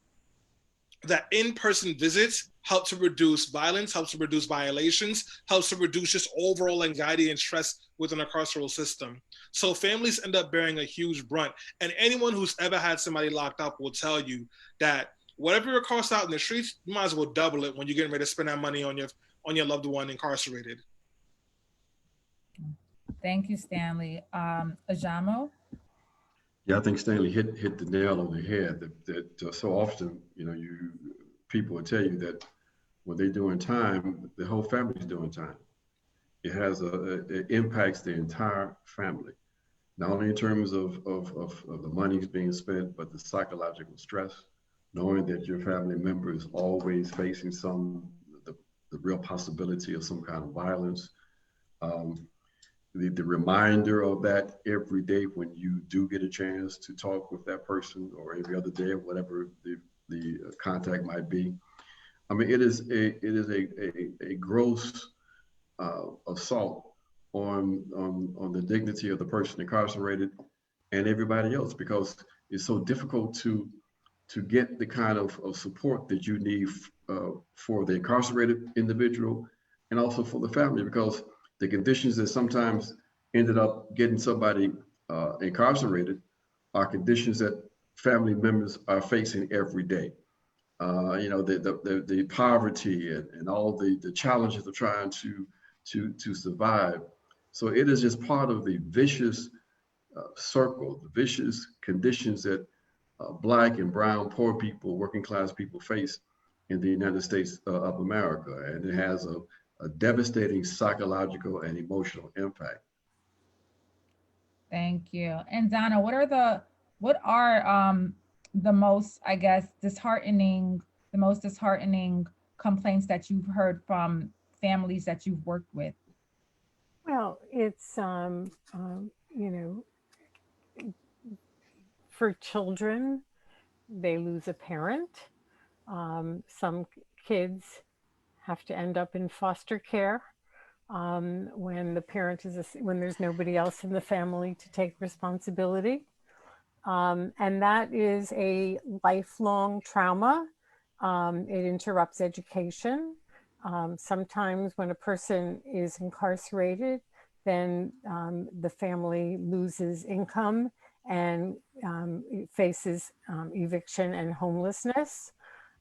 that in-person visits help to reduce violence, helps to reduce violations, helps to reduce just overall anxiety and stress within a carceral system. So families end up bearing a huge brunt. And anyone who's ever had somebody locked up will tell you that whatever your cost out in the streets, you might as well double it when you're getting ready to spend that money on your loved one incarcerated. Thank you, Stanley. Ajamo? Yeah, I think Stanley hit the nail on the head. That so often, people will tell you that when they're doing time, the whole family's doing time. It impacts the entire family, not only in terms of the money being spent, but the psychological stress, knowing that your family member is always facing the real possibility of some kind of violence. The reminder of that every day when you do get a chance to talk with that person, or every other day, or whatever the contact might be. I mean, it is a gross assault on the dignity of the person incarcerated and everybody else, because it's so difficult to get the kind of support that you need for the incarcerated individual and also for the family, because the conditions that sometimes ended up getting somebody incarcerated are conditions that family members are facing every day. The poverty and all the challenges of trying to survive. So it is just part of the vicious circle, the vicious conditions that Black and brown, poor people, working class people face in the United States of America. And it has a devastating psychological and emotional impact. Thank you. And Donna, what are the most, I guess, disheartening complaints that you've heard from families that you've worked with? Well, it's for children, they lose a parent. Some kids have to end up in foster care when the parent when there's nobody else in the family to take responsibility. And that is a lifelong trauma. It interrupts education. Sometimes when a person is incarcerated, then the family loses income and faces eviction and homelessness.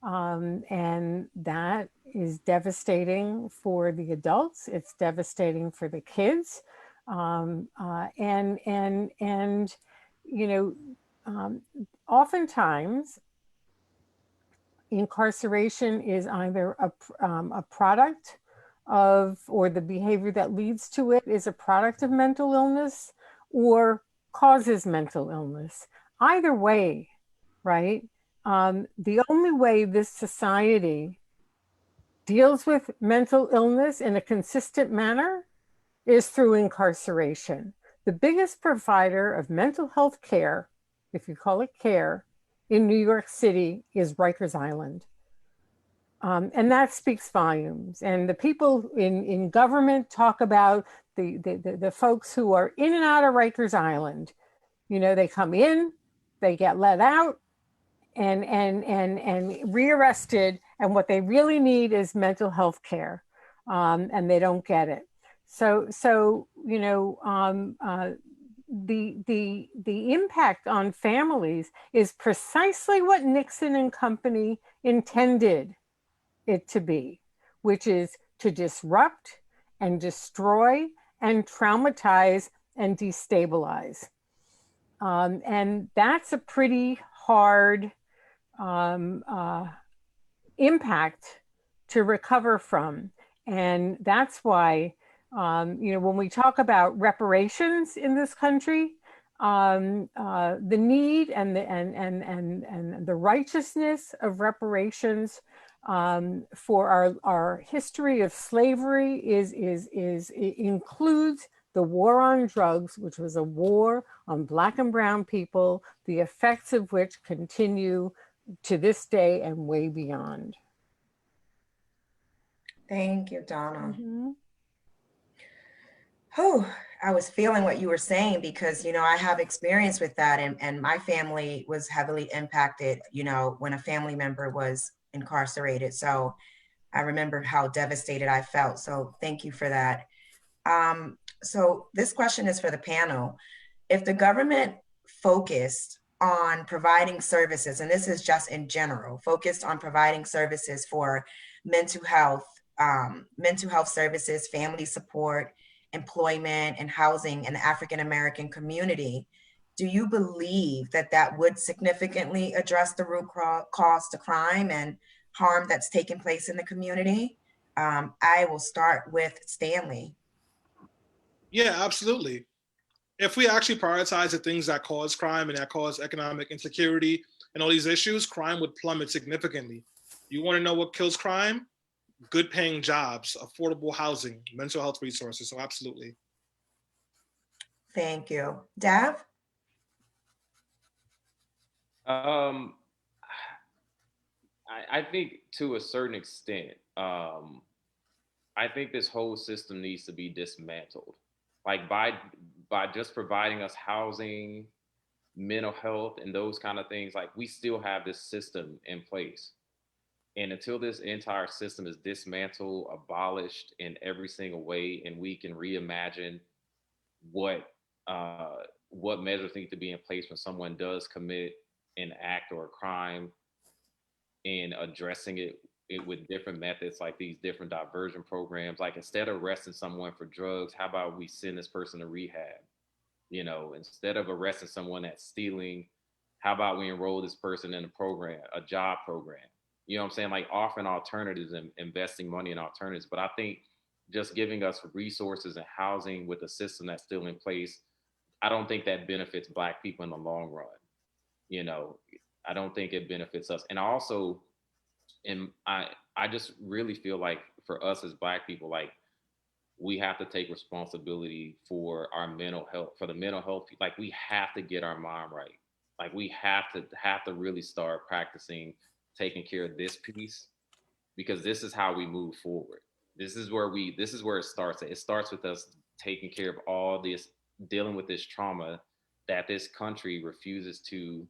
And that is devastating for the adults. It's devastating for the kids. Oftentimes incarceration is either a product of, or the behavior that leads to it is a product of mental illness or causes mental illness. Either way, right? The only way this society deals with mental illness in a consistent manner is through incarceration. The biggest provider of mental health care, if you call it care, in New York City is Rikers Island. And that speaks volumes. And the people in government talk about the folks who are in and out of Rikers Island. They come in, they get let out, and rearrested, and what they really need is mental health care, and they don't get it. So the impact on families is precisely what Nixon and company intended it to be, which is to disrupt and destroy and traumatize and destabilize. And that's a pretty hard impact to recover from. And that's why, when we talk about reparations in this country, the need and the righteousness of reparations for our history of slavery includes the war on drugs, which was a war on Black and brown people, the effects of which continue to this day and way beyond. Thank you, Donna. Mm-hmm. Oh, I was feeling what you were saying because, I have experience with that, and my family was heavily impacted, when a family member was incarcerated. So I remember how devastated I felt. So thank you for that. So this question is for the panel. If the government focused on providing services, and this is just in general, focused on providing services for mental health services, family support, employment, and housing in the African American community, do you believe that that would significantly address the root cause to crime and harm that's taking place in the community? I will start with Stanley. Yeah, absolutely. If we actually prioritize the things that cause crime and that cause economic insecurity and all these issues, crime would plummet significantly. You want to know what kills crime? Good paying jobs, affordable housing, mental health resources. So absolutely. Thank you. Dav? I think to a certain extent, I think this whole system needs to be dismantled. Like by just providing us housing, mental health, and those kind of things, like we still have this system in place. And until this entire system is dismantled, abolished in every single way, and we can reimagine what measures need to be in place when someone does commit an act or a crime, and addressing it with different methods, like these different diversion programs. Like instead of arresting someone for drugs, how about we send this person to rehab? Instead of arresting someone that's stealing, how about we enroll this person in a program, a job program? You know what I'm saying? Like offering alternatives and investing money in alternatives. But I think just giving us resources and housing with a system that's still in place, I don't think that benefits Black people in the long run. I don't think it benefits us. And also, I just really feel like for us as Black people, like we have to take responsibility for our mental health, for the mental health. Like we have to get our mind right. Like we have to really start practicing taking care of this piece, because this is how we move forward. This is where it starts. It starts with us taking care of all this, dealing with this trauma that this country refuses to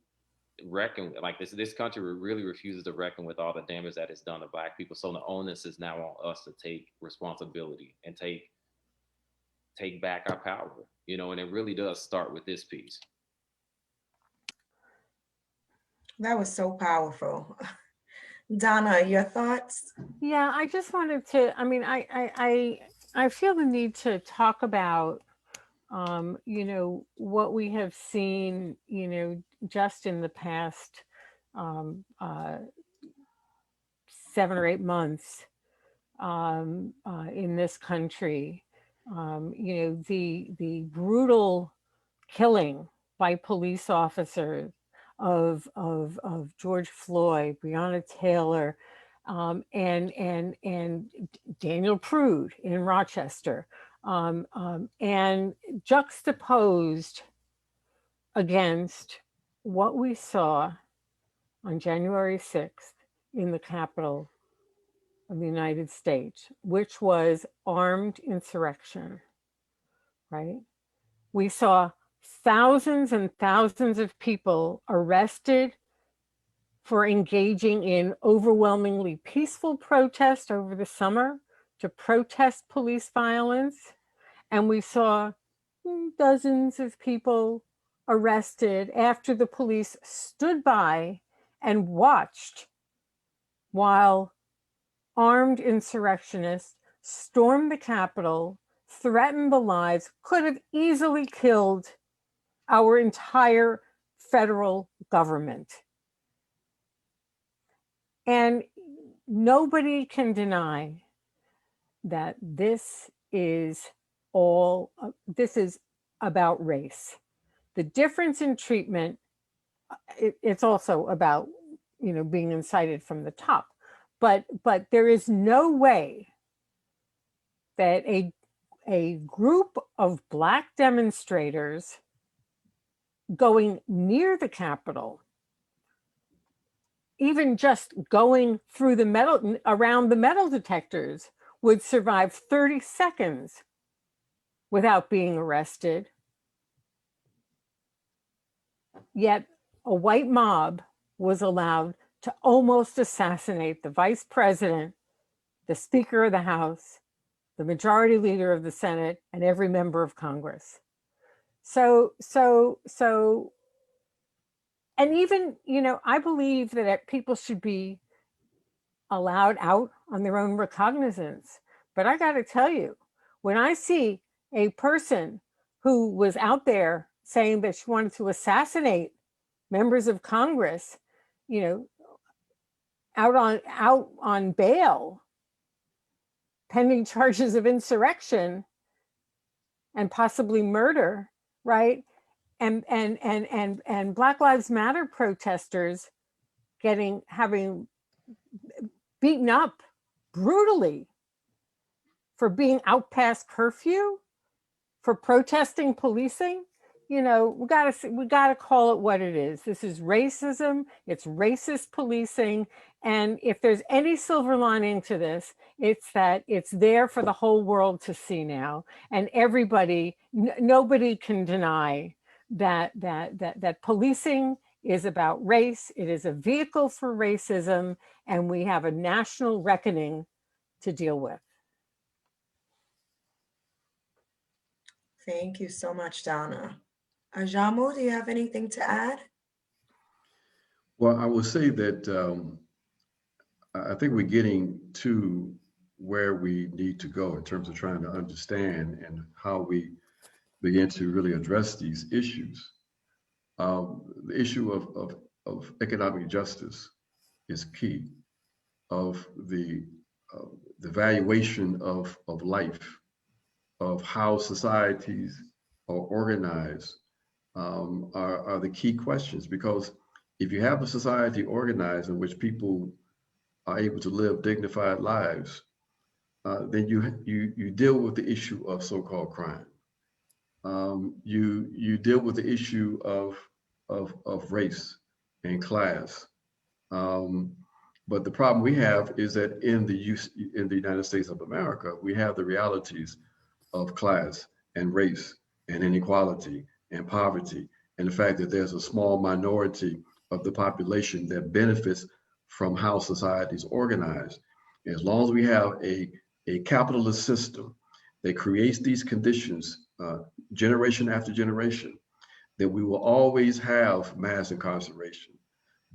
reckon. Like this country really refuses to reckon with all the damage that it's done to Black people. So the onus is now on us to take responsibility and take back our power, and it really does start with this piece. That was so powerful. Donna, your thoughts? Yeah, I just wanted to, I feel the need to talk about, what we have seen, just in the past 7 or 8 months in this country. The brutal killing by police officers of George Floyd, Breonna Taylor, and Daniel Prude in Rochester, and juxtaposed against what we saw on January 6th in the Capitol of the United States, which was armed insurrection, right? We saw thousands and thousands of people arrested for engaging in overwhelmingly peaceful protest over the summer to protest police violence. And we saw dozens of people arrested after the police stood by and watched while armed insurrectionists stormed the Capitol threatened the lives, could have easily killed our entire federal government. And nobody can deny that this is about race. The difference in treatment, it's also about, being incited from the top. But there is no way that a group of Black demonstrators going near the Capitol, even just going through around the metal detectors, would survive 30 seconds without being arrested. Yet a white mob was allowed to almost assassinate the vice president, the Speaker of the House, the majority leader of the Senate, and every member of Congress. So, and even, I believe that people should be allowed out on their own recognizance. But I got to tell you, when I see a person who was out there saying that she wanted to assassinate members of Congress, out on bail, pending charges of insurrection and possibly murder, right? And Black Lives Matter protesters having beaten up brutally for being out past curfew, for protesting policing. We gotta call it what it is. This is racism. It's racist policing. And if there's any silver lining to this, it's that it's there for the whole world to see now. And nobody can deny that policing is about race. It is a vehicle for racism, and we have a national reckoning to deal with. Thank you so much, Donna. Ajamu, do you have anything to add? Well, I would say that I think we're getting to where we need to go in terms of trying to understand and how we begin to really address these issues. The issue of economic justice is key, of the valuation of life, of how societies are organized, are the key questions. Because if you have a society organized in which people are able to live dignified lives, then you deal with the issue of so-called crime. You deal with the issue of race and class. But the problem we have is that in the United States of America, we have the realities of class and race and inequality and poverty, and the fact that there's a small minority of the population that benefits from how society is organized. As long as we have a capitalist system that creates these conditions generation after generation, then we will always have mass incarceration,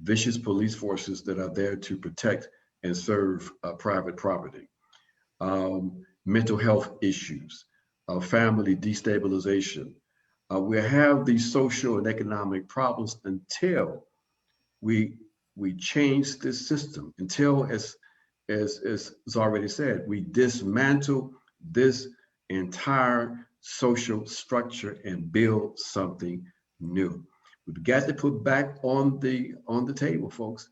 vicious police forces that are there to protect and serve private property, mental health issues, family destabilization. We have these social and economic problems until we change this system, until, as is already said, we dismantle this entire social structure and build something new. We've got to put back on the table, folks,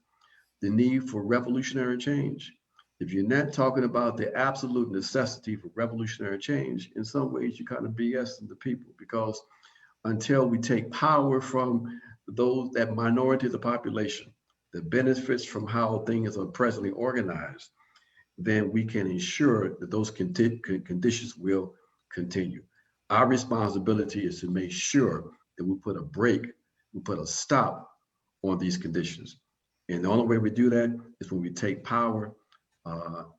the need for revolutionary change. If you're not talking about the absolute necessity for revolutionary change, in some ways you kind of BSing the people, because until we take power from that minority of the population that benefits from how things are presently organized, then we can ensure that those conditions will continue. Our responsibility is to make sure that we put a break, we put a stop on these conditions. And the only way we do that is when we take power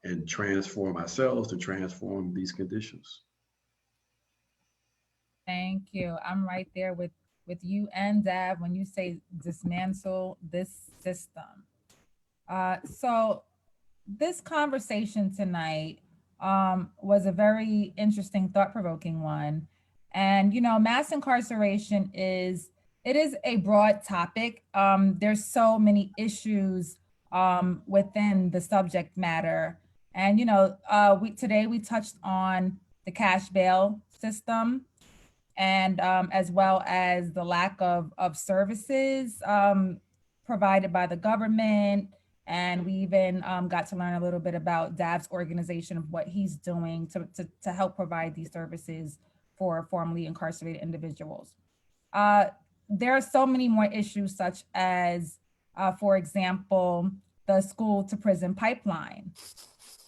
and transform ourselves to transform these conditions. Thank you. I'm right there with you and Dab when you say dismantle this system. So this conversation tonight was a very interesting, thought-provoking one. And, you know, mass incarceration is a broad topic. There's so many issues within the subject matter. And, you know, today we touched on the cash bail system, and as well as the lack of services provided by the government. And we even got to learn a little bit about Dav's organization, of what he's doing to help provide these services for formerly incarcerated individuals. There are so many more issues, such as, for example, the school to prison pipeline,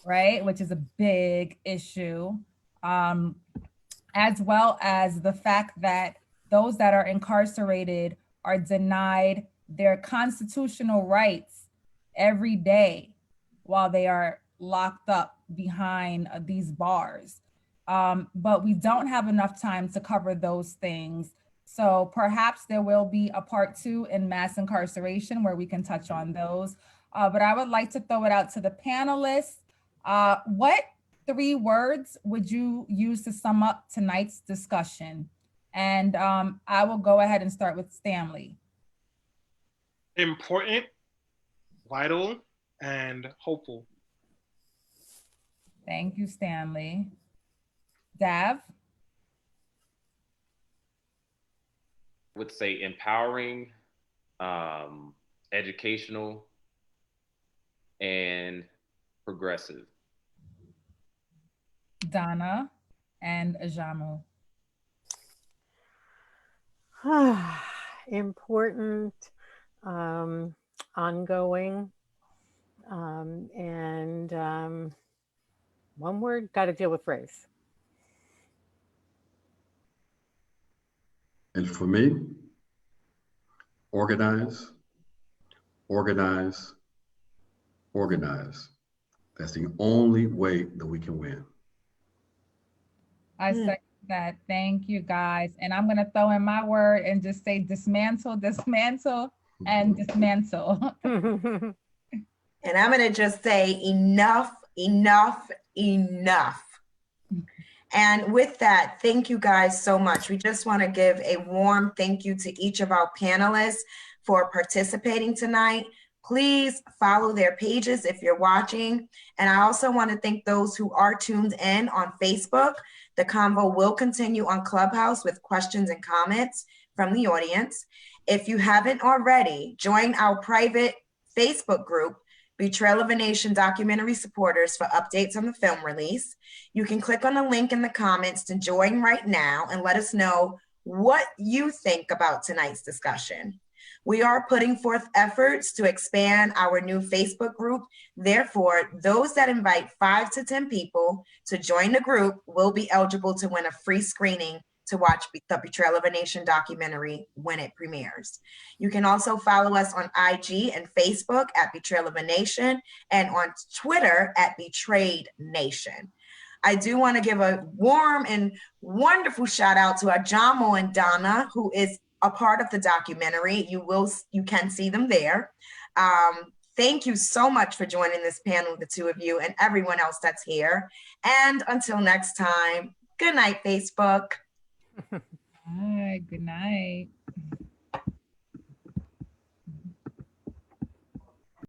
right? Which is a big issue. As well as the fact that those that are incarcerated are denied their constitutional rights every day while they are locked up behind these bars. But we don't have enough time to cover those things. So perhaps there will be a part 2 in mass incarceration where we can touch on those. But I would like to throw it out to the panelists. What 3 words would you use to sum up tonight's discussion? And I will go ahead and start with Stanley. Important, vital, and hopeful. Thank you, Stanley. Dav? I would say empowering, educational, and progressive. Donna and Ajamu. Important, ongoing, and one word, got to deal with race. And for me, organize, organize, organize. That's the only way that we can win. I second that. Thank you, guys. And I'm going to throw in my word and just say dismantle, dismantle, and dismantle. And I'm going to just say enough, enough, enough. And with that, thank you guys so much. We just want to give a warm thank you to each of our panelists for participating tonight. Please follow their pages if you're watching. And I also want to thank those who are tuned in on Facebook. The convo will continue on Clubhouse with questions and comments from the audience. If you haven't already, join our private Facebook group, Betrayal of a Nation Documentary Supporters, for updates on the film release. You can click on the link in the comments to join right now and let us know what you think about tonight's discussion. We are putting forth efforts to expand our new Facebook group. Therefore, those that invite 5 to 10 people to join the group will be eligible to win a free screening to watch the Betrayal of a Nation documentary when it premieres. You can also follow us on IG and Facebook at Betrayal of a Nation, and on Twitter at Betrayed Nation. I do want to give a warm and wonderful shout out to Ajamu and Donna, who is a part of the documentary. You can see them there. Thank you so much for joining this panel, the two of you, and everyone else that's here. And until next time, good night, Facebook. All right, good night.